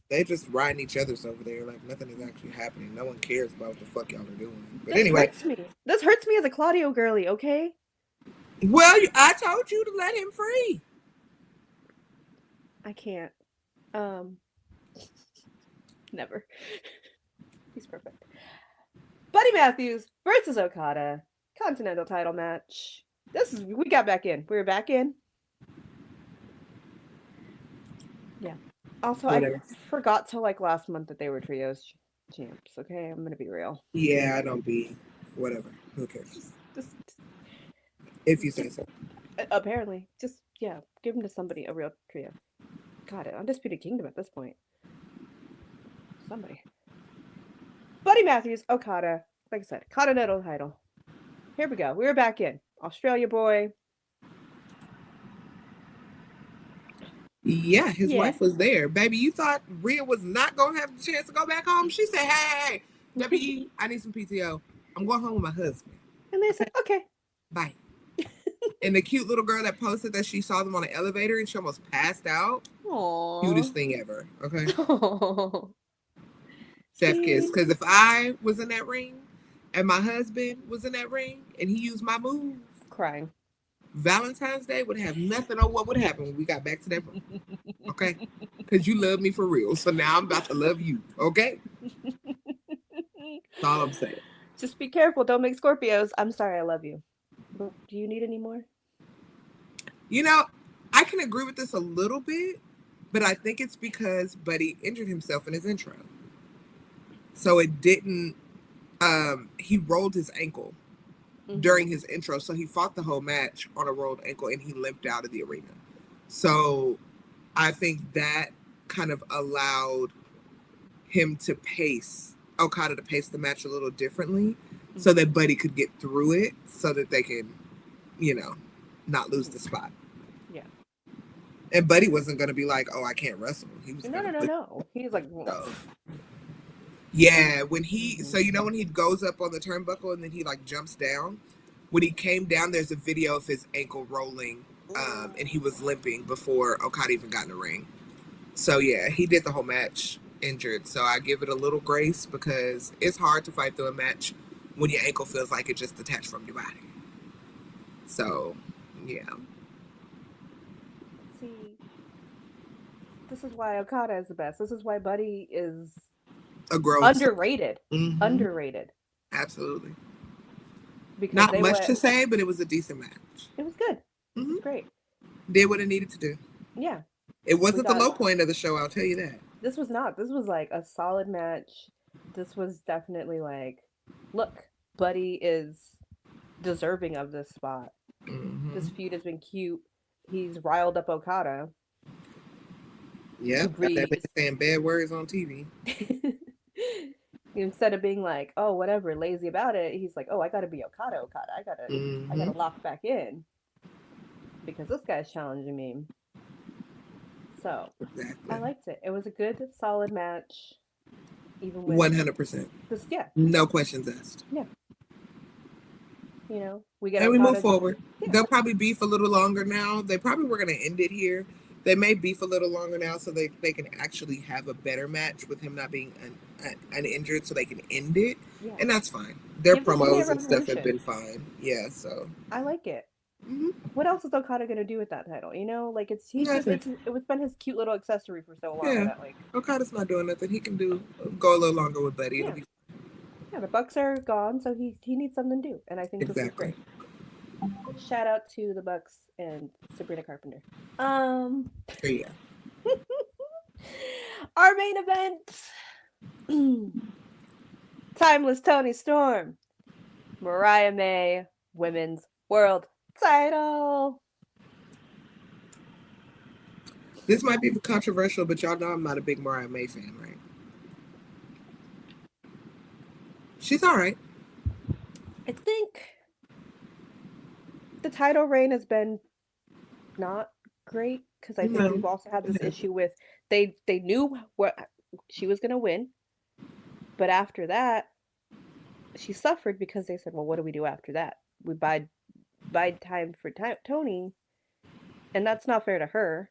They're just riding each other's over there like nothing is actually happening. No one cares about what the fuck y'all are doing. But anyway. This hurts me as a Claudio girly, okay? Well, I told you to let him free. I can't. Never. He's perfect. Buddy Matthews versus Okada. Continental title match. We got back in. We were back in. Yeah. Also, whatever. I forgot to last month that they were trios champs. Okay, I'm gonna be real. Yeah, I don't be. Whatever. Who cares? Just if you say so. Apparently, give them to somebody, a real trio. Got it. Undisputed Kingdom at this point. Somebody. Buddy Matthews, Okada. Like I said, Continental title. Here we go. We were back in. Australia boy. Yeah, his wife was there. Baby, you thought Rhea was not going to have the chance to go back home? She said, hey, WE, I need some PTO. I'm going home with my husband. And they said, okay. Bye. And the cute little girl that posted that she saw them on the elevator and she almost passed out. Aww. Cutest thing ever, okay? Aww. Chef kiss. Because if I was in that ring and my husband was in that ring and he used my move. Crying. Valentine's Day would have nothing on what would happen when we got back to that room. Okay? Because you love me for real. So now I'm about to love you. Okay? That's all I'm saying. Just be careful. Don't make Scorpios. I'm sorry. I love you. But do you need any more? You know, I can agree with this a little bit, but I think it's because Buddy injured himself in his intro. So it didn't, he rolled his ankle. Mm-hmm. During his intro, so he fought the whole match on a rolled ankle and he limped out of the arena. So I think that kind of allowed him to Okada to pace the match a little differently, mm-hmm. so that Buddy could get through it, so that they can, not lose the spot. Yeah. And Buddy wasn't going to be like, "Oh, I can't wrestle." He was no. He's like, no. Yeah, when he goes up on the turnbuckle and then he jumps down. When he came down, there's a video of his ankle rolling, and he was limping before Okada even got in the ring. So yeah, he did the whole match injured. So I give it a little grace because it's hard to fight through a match when your ankle feels like it just detached from your body. So yeah. See, this is why Okada is the best. This is why Buddy is underrated. Mm-hmm. Underrated. Absolutely. Because not much to say, but it was a decent match. It was good. Mm-hmm. It was great. Did what it needed to do. Yeah. It wasn't the got- low point of the show, I'll tell you that. This was not. This was like a solid match. This was definitely like, look, Buddy is deserving of this spot. This feud has been cute. He's riled up Okada. Yeah, to got that man breathe. saying bad words on TV. Instead of being like, oh, whatever, lazy about it, he's like, oh, I gotta be Okada. I gotta lock back in because this guy's challenging me. So Exactly. I liked it. It was a good, solid match. Even with 100%. Just yeah, No questions asked. Yeah. You know, we get and we Okada. move forward. Yeah. They'll probably beef a little longer now. They probably were going to end it here. They may beef a little longer now so they can actually have a better match with him not being uninjured so they can end it. Yeah. And that's fine. Their promos and stuff have been fine. Yeah, so. I like it. Mm-hmm. What else is Okada going to do with that title? You know, like it's been his cute little accessory for so long. Yeah. That, like, Okada's not doing nothing. He can go a little longer with Buddy. Yeah. It'll be Yeah, the Bucks are gone, so he needs something to do, and I think this is great. Shout out to the Bucks and Sabrina Carpenter. Yeah. Our main event: Timeless Toni Storm, Mariah May Women's World Title. This might be controversial, but y'all know I'm not a big Mariah May fan, right? She's all right. I think the title reign has been not great because I think we've also had this issue with they knew what she was going to win, but after that she suffered because they said, well, what do we do after that? We bide time for Toni, and that's not fair to her.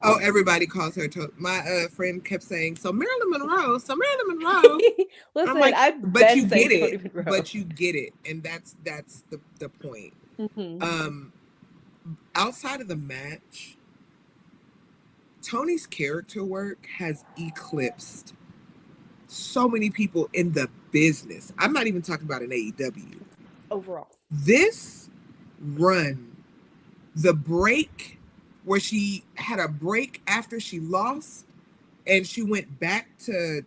Oh, everybody calls her. My friend kept saying, "So Marilyn Monroe, so Marilyn Monroe." Listen, but you get it. But you get it, and that's the point. Mm-hmm. Outside of the match, Toni's character work has eclipsed so many people in the business. I'm not even talking about an AEW. Overall, this run, the break. Where she had a break after she lost and she went back to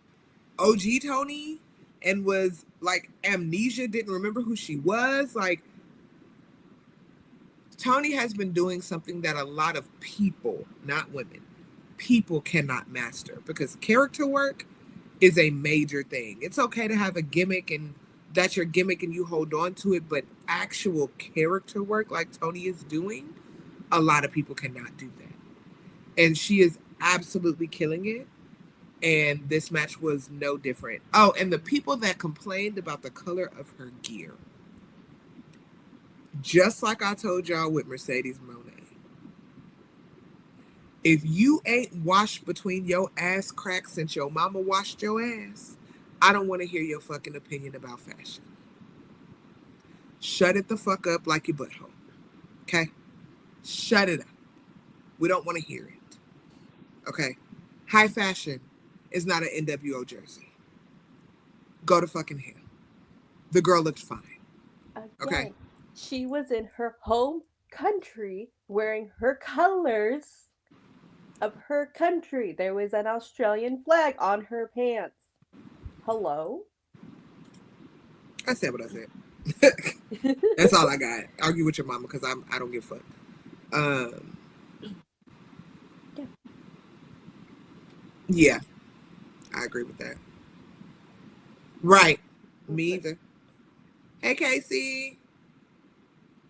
OG Toni and was like amnesia, didn't remember who she was. Like, Toni has been doing something that a lot of people, not women, people cannot master because character work is a major thing. It's okay to have a gimmick and that's your gimmick and you hold on to it, but actual character work like Toni is doing, a lot of people cannot do that. And she is absolutely killing it. And this match was no different. Oh, and the people that complained about the color of her gear. Just like I told y'all with Mercedes Moné. If you ain't washed between your ass cracks since your mama washed your ass, I don't want to hear your fucking opinion about fashion. Shut it the fuck up like your butthole. Okay? Shut it up. We don't want to hear it. Okay? High fashion is not an NWO jersey. Go to fucking hell. The girl looked fine. Okay? She was in her home country wearing her colors of her country. There was an Australian flag on her pants. Hello? I said what I said. That's all I got. Argue with your mama because I don't give a fuck. Yeah, I agree with that. Right. Me either. Hey, Casey.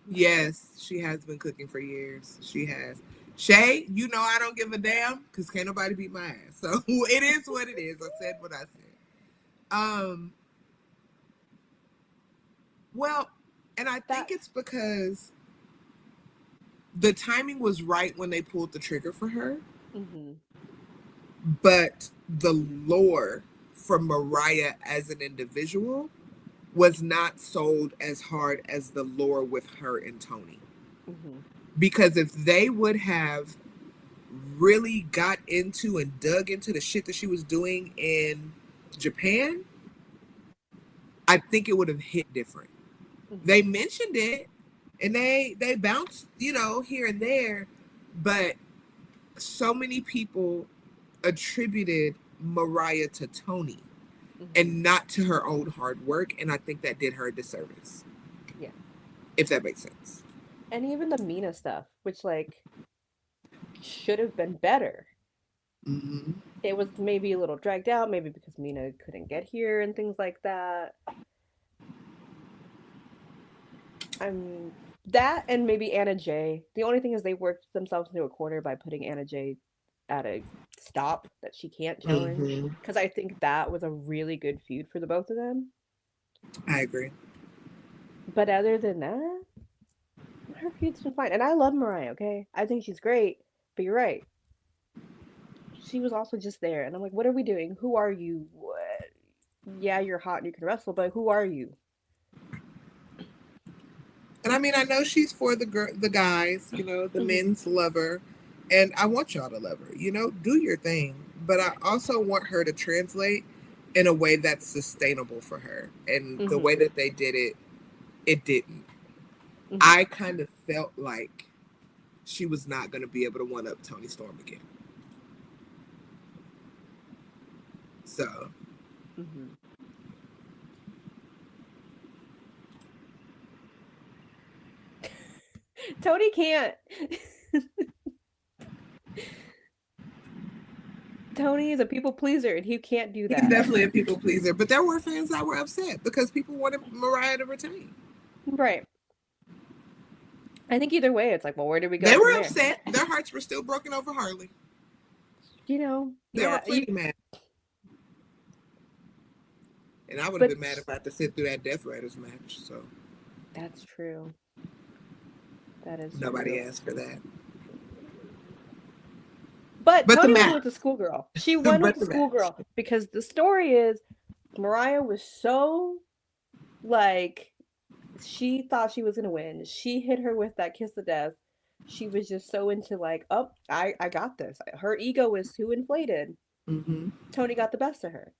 Yes, she has been cooking for years. She has. Shay, you know I don't give a damn because can't nobody beat my ass. So it is what it is. I said what I said. Well, and I think it's because the timing was right when they pulled the trigger for her. Mm-hmm. But the lore for Mariah as an individual was not sold as hard as the lore with her and Toni. Mm-hmm. Because if they would have really got into and dug into the shit that she was doing in Japan, I think it would have hit different. Mm-hmm. They mentioned it and they bounce, here and there, but so many people attributed Mariah to Tony and not to her own hard work, and I think that did her a disservice. Yeah. If that makes sense. And even the Mina stuff, which like should have been better. Mm-hmm. It was maybe a little dragged out, maybe because Mina couldn't get here and things like that. That and maybe Anna Jay. The only thing is they worked themselves into a corner by putting Anna Jay at a stop that she can't challenge. Because I think that was a really good feud for the both of them. I agree. But other than that, her feud's been fine. And I love Mariah, okay? I think she's great, but you're right. She was also just there. And I'm like, what are we doing? Who are you? What? Yeah, you're hot and you can wrestle, but who are you? And I mean, I know she's for the guys, the men's lover, and I want y'all to love her. Do your thing, but I also want her to translate in a way that's sustainable for her. And the way that they did it, it didn't. I kind of felt like she was not going to be able to one up Toni Storm again. So. Tony can't. Tony is a people pleaser, and he can't do that. He's definitely a people pleaser, but there were fans that were upset because people wanted Mariah to retain. Right. I think either way, it's like, well, where do we go? They were upset. Their hearts were still broken over Harley. They were pretty mad. And I would have been mad if I had to sit through that Death Riders match. So that's true. That is nobody asked for that. But Toni won with the schoolgirl. She won with the schoolgirl because the story is Mariah was so like she thought she was gonna win. She hit her with that kiss of death. She was just so into like, oh, I got this. Her ego was too inflated. Toni got the best of her.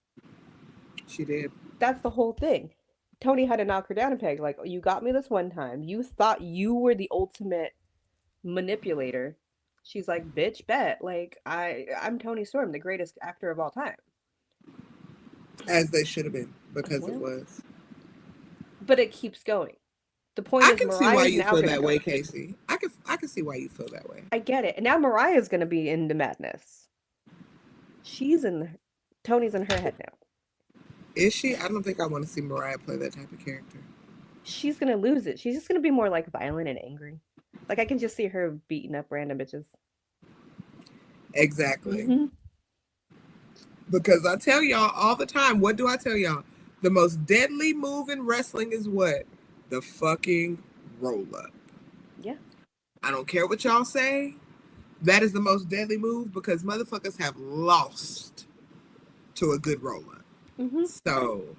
She did. That's the whole thing. Toni had to knock her down a peg. Like, you got me this one time. You thought you were the ultimate manipulator. She's like, bitch, bet. Like, I'm Toni Storm, the greatest actor of all time. As they should have been, because it was. But it keeps going. The point I is, can see why you feel that way, Casey. I can see why you feel that way. I get it. And now Mariah's going to be into madness. Toni's in her head now. Is she? I don't think I want to see Mariah play that type of character. She's going to lose it. She's just going to be more like violent and angry. Like, I can just see her beating up random bitches. Exactly. Because I tell y'all all the time, what do I tell y'all? The most deadly move in wrestling is what? The fucking roll-up. Yeah. I don't care what y'all say. That is the most deadly move because motherfuckers have lost to a good roll-up. So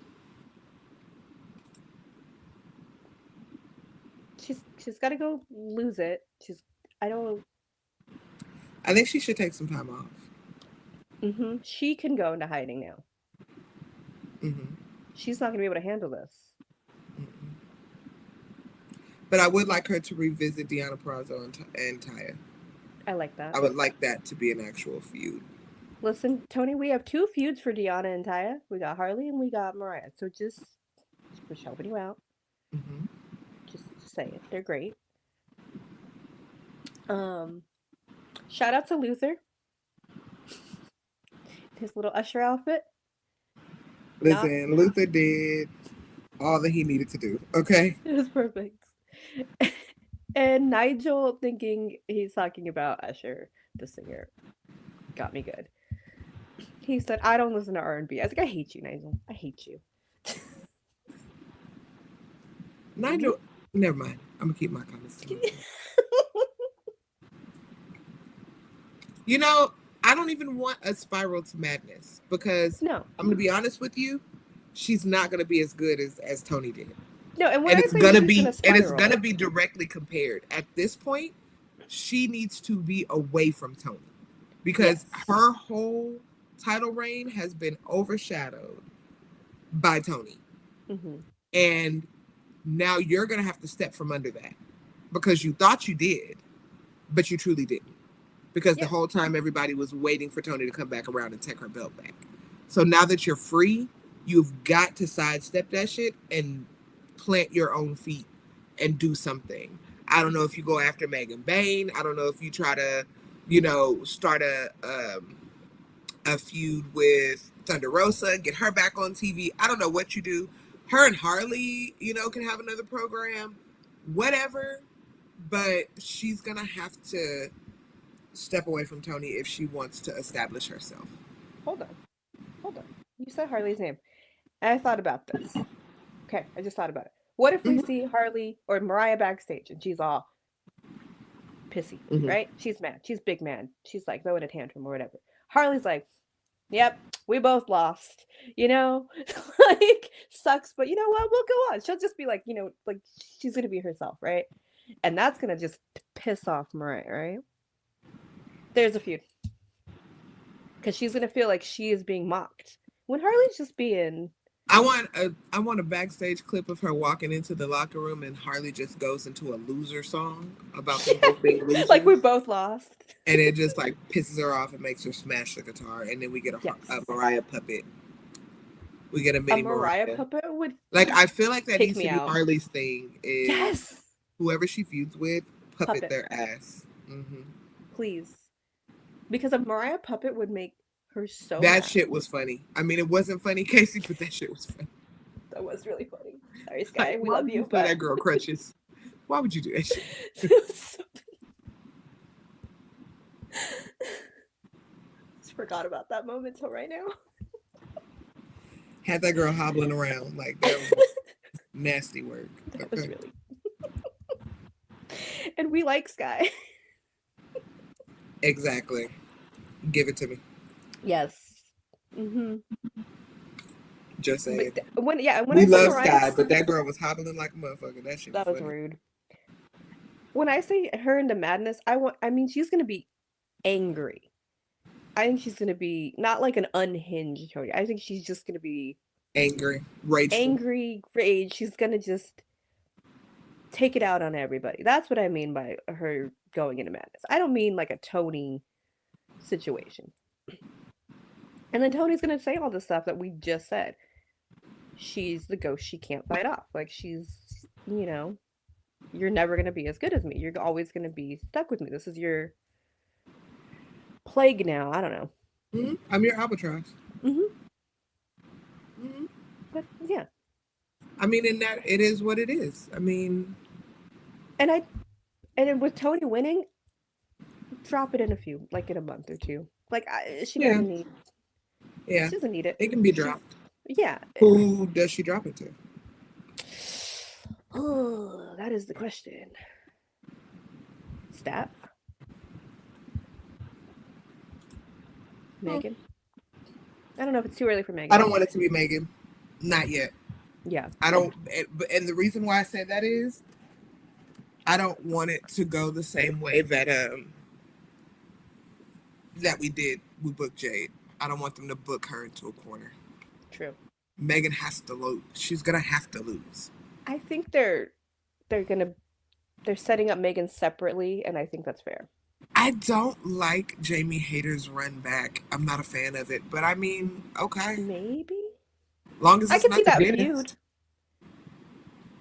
she's got to go lose it. I think she should take some time off. She can go into hiding now. She's not going to be able to handle this. But I would like her to revisit Deonna Purrazzo and Taya. I like that. I would like that to be an actual feud. Listen, Toni, we have 2 feuds for Deonna and Taya. We got Harley and we got Mariah. So we're helping you out. Just say it. They're great. Shout out to Luther. His little usher outfit. Listen, Luther did all that he needed to do. Okay? It was perfect. And Nigel thinking he's talking about Usher, the singer, got me good. He said, I don't listen to R&B. I was like, I hate you, Nigel. I hate you. Nigel, never mind. I'm going to keep my comments to myself. I don't even want a spiral to madness because I'm going to be honest with you. She's not going to be as good as Toni did. No, and it's gonna be directly compared. At this point, she needs to be away from Toni because her whole title reign has been overshadowed by Toni, and now you're gonna have to step from under that. because you thought you did, but you truly didn't. Because the Yeah. whole time everybody was waiting for Tony to come back around and take her belt back. So now that you're free, you've got to sidestep that shit and plant your own feet and do something. I don't know if you go after Megan Bain. I don't know if you try to, start a feud with Thunder Rosa and get her back on TV. I don't know what you do. Her and Harley, can have another program, whatever. But she's gonna have to step away from Tony if she wants to establish herself. Hold on. You said Harley's name. And I thought about this. Okay, I just thought about it. What if we Mhm. see Harley or Mariah backstage and she's all pissy, Mhm. right? She's mad. She's big mad. She's like throwing a tantrum or whatever. Harley's like, yep, we both lost. Like sucks, but you know what? We'll go on. She'll just be like, like she's gonna be herself, right? And that's gonna just piss off Mariah, right? There's a feud. Because she's gonna feel like she is being mocked. When Harley's just being I want a backstage clip of her walking into the locker room and Harley just goes into a loser song about them both being losers. like we both lost. And it just like pisses her off and makes her smash the guitar. And then we get a Mariah puppet. We get a mini Mariah puppet would like I feel like that take needs me to be out. Harley's thing. Is Yes. whoever she feuds with, puppet their ass. Mm-hmm. Please, because a Mariah puppet would make her so. That mad. shit was funny. I mean, it wasn't funny, Casey, but that shit was funny. That was really funny. Sorry, Sky, Like, we love you. But that girl crutches. Why would you do that shit? Just forgot about that moment till right now. Had that girl hobbling around like that was nasty work. That was really. And we like Sky. Exactly. Give it to me. Yes. Mm-hmm. Just saying. When we I love Sky, but that girl was hobbling like a motherfucker. That shit. That was rude. When I say her into madness, I mean she's gonna be angry. I think she's gonna be not like an unhinged Tony. I think she's just gonna be angry, rageful. Angry, rage. She's gonna just take it out on everybody. That's what I mean by her going into madness. I don't mean like a Tony situation. And then Tony's gonna say all the stuff that we just said. She's the ghost she can't fight off. Like she's, you're never gonna be as good as me. You're always gonna be stuck with me. This is your plague now. I don't know. Mm-hmm. I'm your albatross. Mm-hmm. Mm-hmm. But yeah. I mean, in that it is what it is. I mean, and with Tony winning, drop it in in a month or two. Like she doesn't need. Yeah. She doesn't need it. It can be dropped. Yeah. Who does she drop it to? Oh, that is the question. Steph? Megan? I don't know if it's too early for Megan. I don't want it to be Megan. Not yet. Yeah. I don't. And the reason why I said that is I don't want it to go the same way that we did with Book Jade. I don't want them to book her into a corner. True. Megan has to lose. She's gonna have to lose. I think they're setting up Megan separately, and I think that's fair. I don't like Jamie Hayter's run back. I'm not a fan of it, but I mean, okay. Maybe. Long as it's I can not see the that dentist.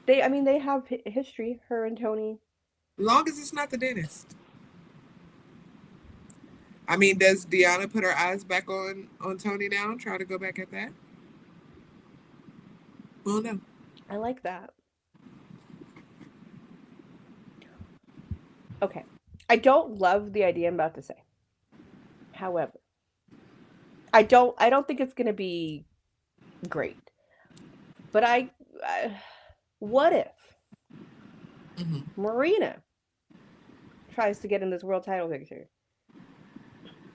Feud. They have history. Her and Tony. Long as it's not the dentist. I mean, does Deanna put her eyes back on Tony now and try to go back at that? Well, no. I like that. Okay. I don't love the idea I'm about to say. However, I don't think it's going to be great. But what if Marina tries to get in this world title picture?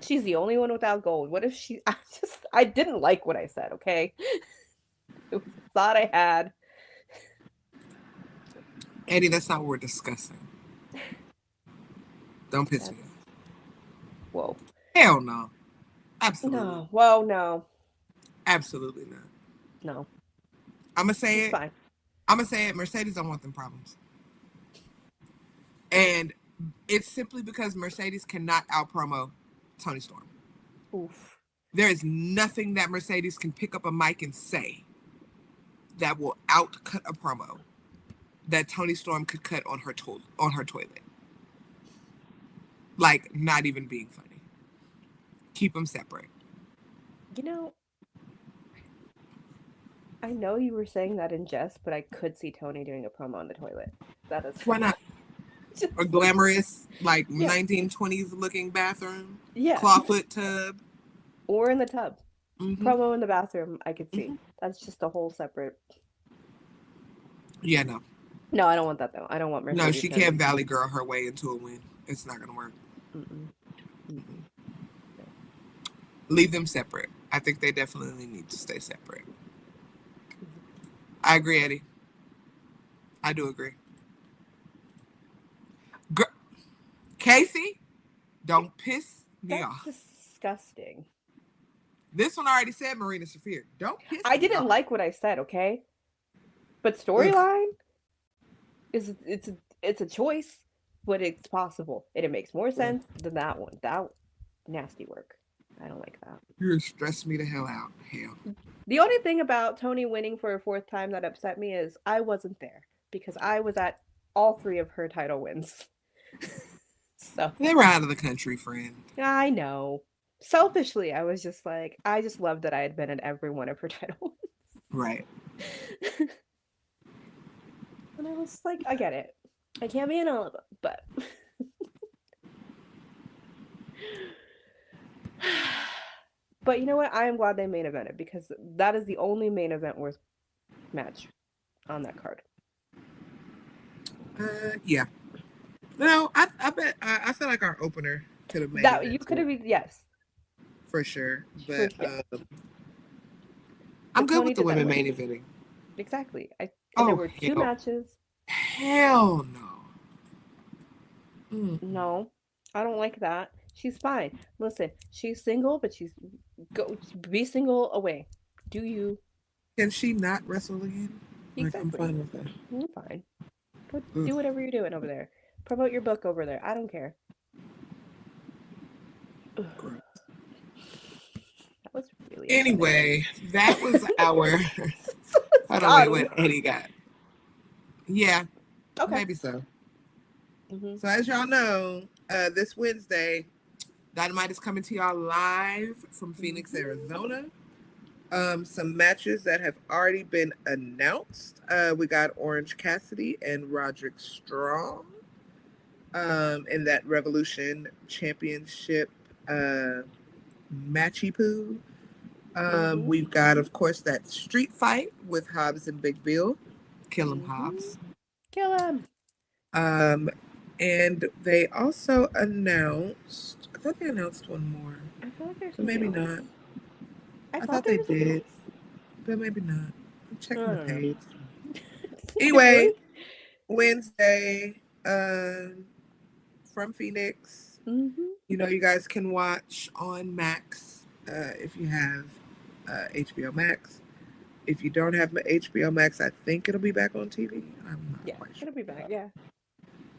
She's the only one without gold. What if I didn't like what I said, okay? It was a thought I had. Eddie, that's not what we're discussing. Don't piss me off. Whoa. Hell no. Absolutely. No. Whoa, no. Absolutely not. No. I'm going to say it's fine. I'm going to say it. Mercedes don't want them problems. And it's simply because Mercedes cannot out-promo Toni Storm. Oof. There is nothing that Mercedes can pick up a mic and say that will outcut a promo that Toni Storm could cut on her toilet. Like, not even being funny. Keep them separate. You know, I know you were saying that in jest, but I could see Tony doing a promo on the toilet. That is Why not? just, A glamorous, like, yeah. 1920s looking bathroom. Yeah. Clawfoot tub. Or in the tub. Mm-hmm. Promo in the bathroom, I could see. Mm-hmm. That's just a whole separate. Yeah, no. No, I don't want that though. I don't want Mercedes. No, she can't Valley Girl her way into a win. It's not going to work. Mm-mm. Mm-mm. No. Leave them separate. I think they definitely need to stay separate. Mm-hmm. I agree, Eddie. I do agree. Casey, don't piss me off. That's disgusting. This one already said Marina Shafir. Don't piss I me didn't off. like what I said, okay? But storyline is it's a choice, but it's possible. And it makes more sense than that one. That nasty work. I don't like that. You're stressing me the hell out. Hell. The only thing about Tony winning for a fourth time that upset me is I wasn't there because I was at all 3 of her title wins. So they were out of the country, friend. I know. Selfishly, I was just like, I just loved that I had been at every one of her title wins. Right. And I was like, I get it. I can't be in all of them, but but you know what? I am glad they main evented because that is the only main event worth match on that card. Yeah. No, I bet I feel like our opener could have made that. You could have been, yes, for sure. But sure. I'm good with the women main eventing. Exactly. There were 2 matches. Hell no. No, I don't like that. She's fine. Listen, she's single, but be single away. Do you? Can she not wrestle again? Exactly. Like, I'm fine with that. You're fine. Go do whatever you're doing over there. Promote your book over there. I don't care. That was really anyway. That was our. I don't know what Eddie got. Yeah. Okay. Maybe so. Mm-hmm. So as y'all know, this Wednesday, Dynamite is coming to y'all live from Phoenix, Arizona. Some matches that have already been announced. We got Orange Cassidy and Roderick Strong in that Revolution Championship matchy poo. We've got, of course, that street fight with Hobbs and Big Bill. Kill him, Hobbs. Kill him. And they also announced, I thought they announced one more. I feel like there's maybe not. I thought they did, but maybe not. I'm checking the page. Anyway, Wednesday from Phoenix. Mm-hmm. You know, you guys can watch on Max if you have HBO Max. If you don't have HBO Max, I think it'll be back on TV. I'm not quite sure. It'll be back, yeah.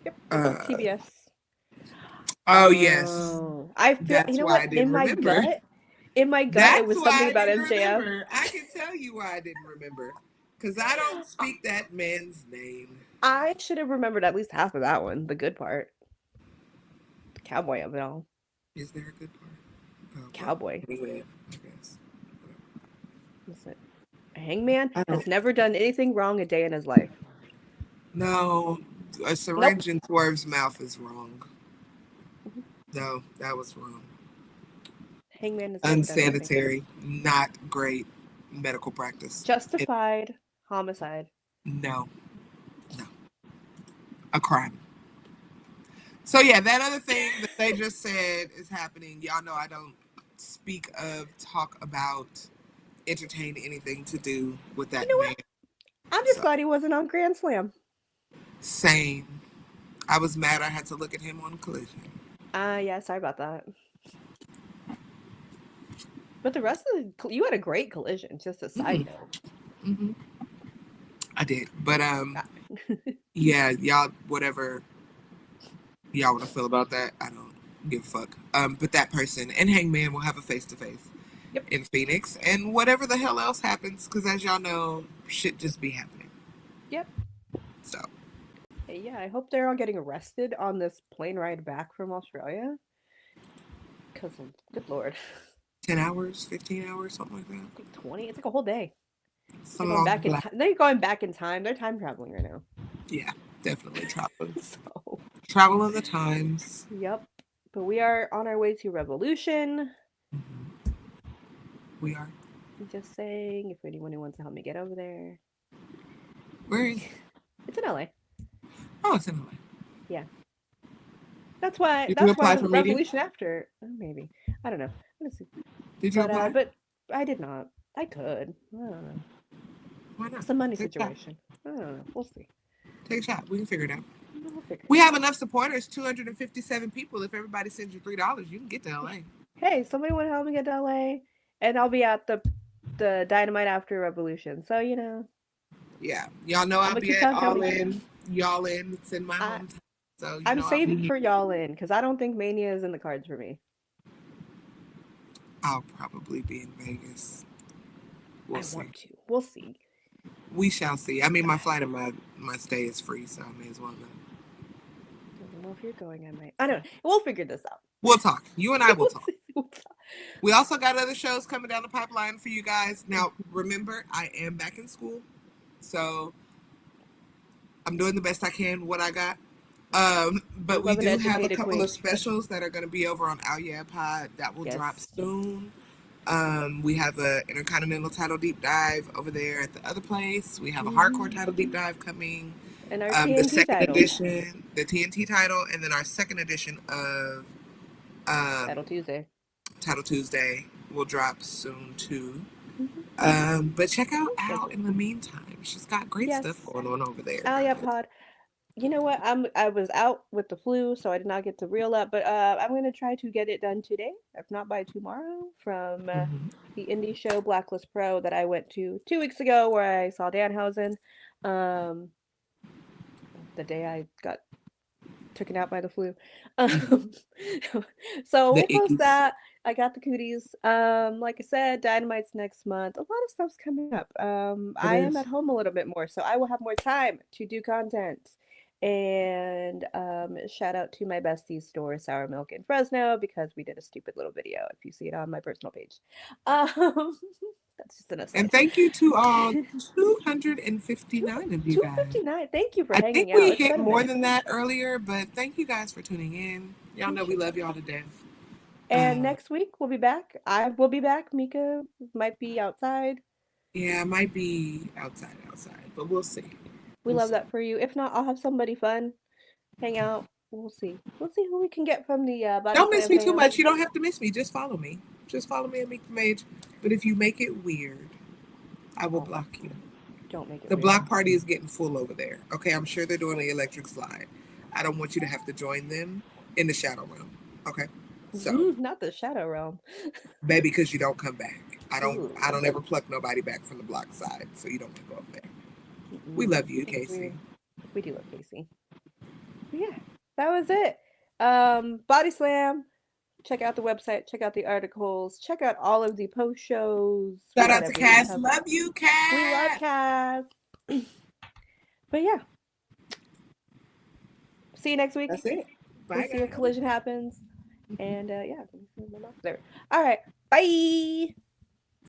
Yep. TBS. Oh, yes. I feel, that's you know why what? I didn't remember. In my gut, it was something about MJF. Remember. I can tell you why I didn't remember. Because I don't speak that man's name. I should have remembered at least half of that one, the good part. The cowboy of it all. Is there a good part? Oh, cowboy. Anyway, I guess. Listen, a hangman has never done anything wrong a day in his life. No, a syringe in Swerve's mouth is wrong. No, that was wrong. Hangman is unsanitary, not great medical practice. Justified homicide. No. A crime. So yeah, that other thing that they just said is happening. Y'all know I don't talk about, entertain anything to do with that man. I'm just glad he wasn't on Grand Slam. Same. I was mad I had to look at him on Collision. Yeah, sorry about that. But the rest of you had a great Collision, just a side note. Mm-hmm. I did. But yeah, y'all, whatever y'all want to feel about that. I don't give a fuck. But that person and Hangman will have a face-to-face in Phoenix. And whatever the hell else happens, because as y'all know, shit just be happening. Yep. So. Yeah, I hope they're all getting arrested on this plane ride back from Australia. Because, good lord. 10 hours, 15 hours, something like that. It's like 20. It's like a whole day. Some they're going back in time. They're time traveling right now. Yeah, definitely traveling. So. Traveling the times. Yep. But we are on our way to Revolution. Mm-hmm. We are. Just saying, if anyone who wants to help me get over there. Where is it? It's in LA. Oh, it's in LA. Yeah. That's why. Did that's you apply why for Revolution after. Maybe. I don't know. Did you apply? But I did not. I could. I don't know. Why not? It's a money situation. I don't know. We'll see. Take a shot. We can figure it out. We'll we have enough supporters. 257 people. If everybody sends you $3, you can get to LA. Hey, somebody want to help me get to LA, and I'll be at the Dynamite after Revolution. So Yeah, y'all know I'll be at All In. Y'all In. It's in my hometown. So I'm saving for y'all in because I don't think Mania is in the cards for me. I'll probably be in Vegas. We'll see. We'll see. We shall see. I mean, my flight and my stay is free, so I may as well go. Well, if you're going, I might. I don't know. We'll figure this out. We'll talk. You and I will talk. We also got other shows coming down the pipeline for you guys. Now, remember, I am back in school, so I'm doing the best I can what I got. But we do have a couple of specials that are going to be over on Our Yeah Pod that will drop soon. We have an Intercontinental title deep dive over there at the other place. We have a hardcore title deep dive coming. And our TNT the second title. edition, the TNT title, and then our second edition of Title Tuesday will drop soon too. But check out Al in the meantime. She's got great stuff going on over there. Al Yeah Pod. You know what? I was out with the flu, so I did not get to reel up. But I'm gonna try to get it done today, if not by tomorrow, from the indie show Blacklist Pro that I went to 2 weeks ago, where I saw Danhausen. The day I got taken out by the flu. So we'll post that. I got the cooties. Like I said, Dynamite's next month. A lot of stuff's coming up. I am at home a little bit more, so I will have more time to do content. And shout out to my bestie store, Sour Milk in Fresno, because we did a stupid little video. If you see it on my personal page, that's just an aside. And thank you to all 259 of you guys. 259. Thank you for hanging out. I think we hit more than that earlier, but thank you guys for tuning in. Y'all know we love y'all to death. And next week we'll be back. I will be back. Mika might be outside. Yeah, I might be outside, but we'll see. We love that for you. If not, I'll have somebody fun hang out. We'll see. We'll see who we can get from the body. Don't miss me too much. You don't have to miss me. Just follow me. Just follow me and Meek the Mage. But if you make it weird, I will block you. Don't make it the weird. block party is getting full over there. Okay, I'm sure they're doing the electric slide. I don't want you to have to join them in the Shadow Realm. Okay? So not the Shadow Realm. Baby, because you don't come back. I don't ever pluck nobody back from the block side, so you don't want to go over there. We love you, Casey. We do love Casey. But yeah, that was it. Body Slam. Check out the website. Check out the articles. Check out all of the post shows. Shout out to Cass. Love you, Cass. We love Cass. But yeah. See you next week. That's it. Bye. We'll see what Collision happens. And yeah, there. All right. Bye.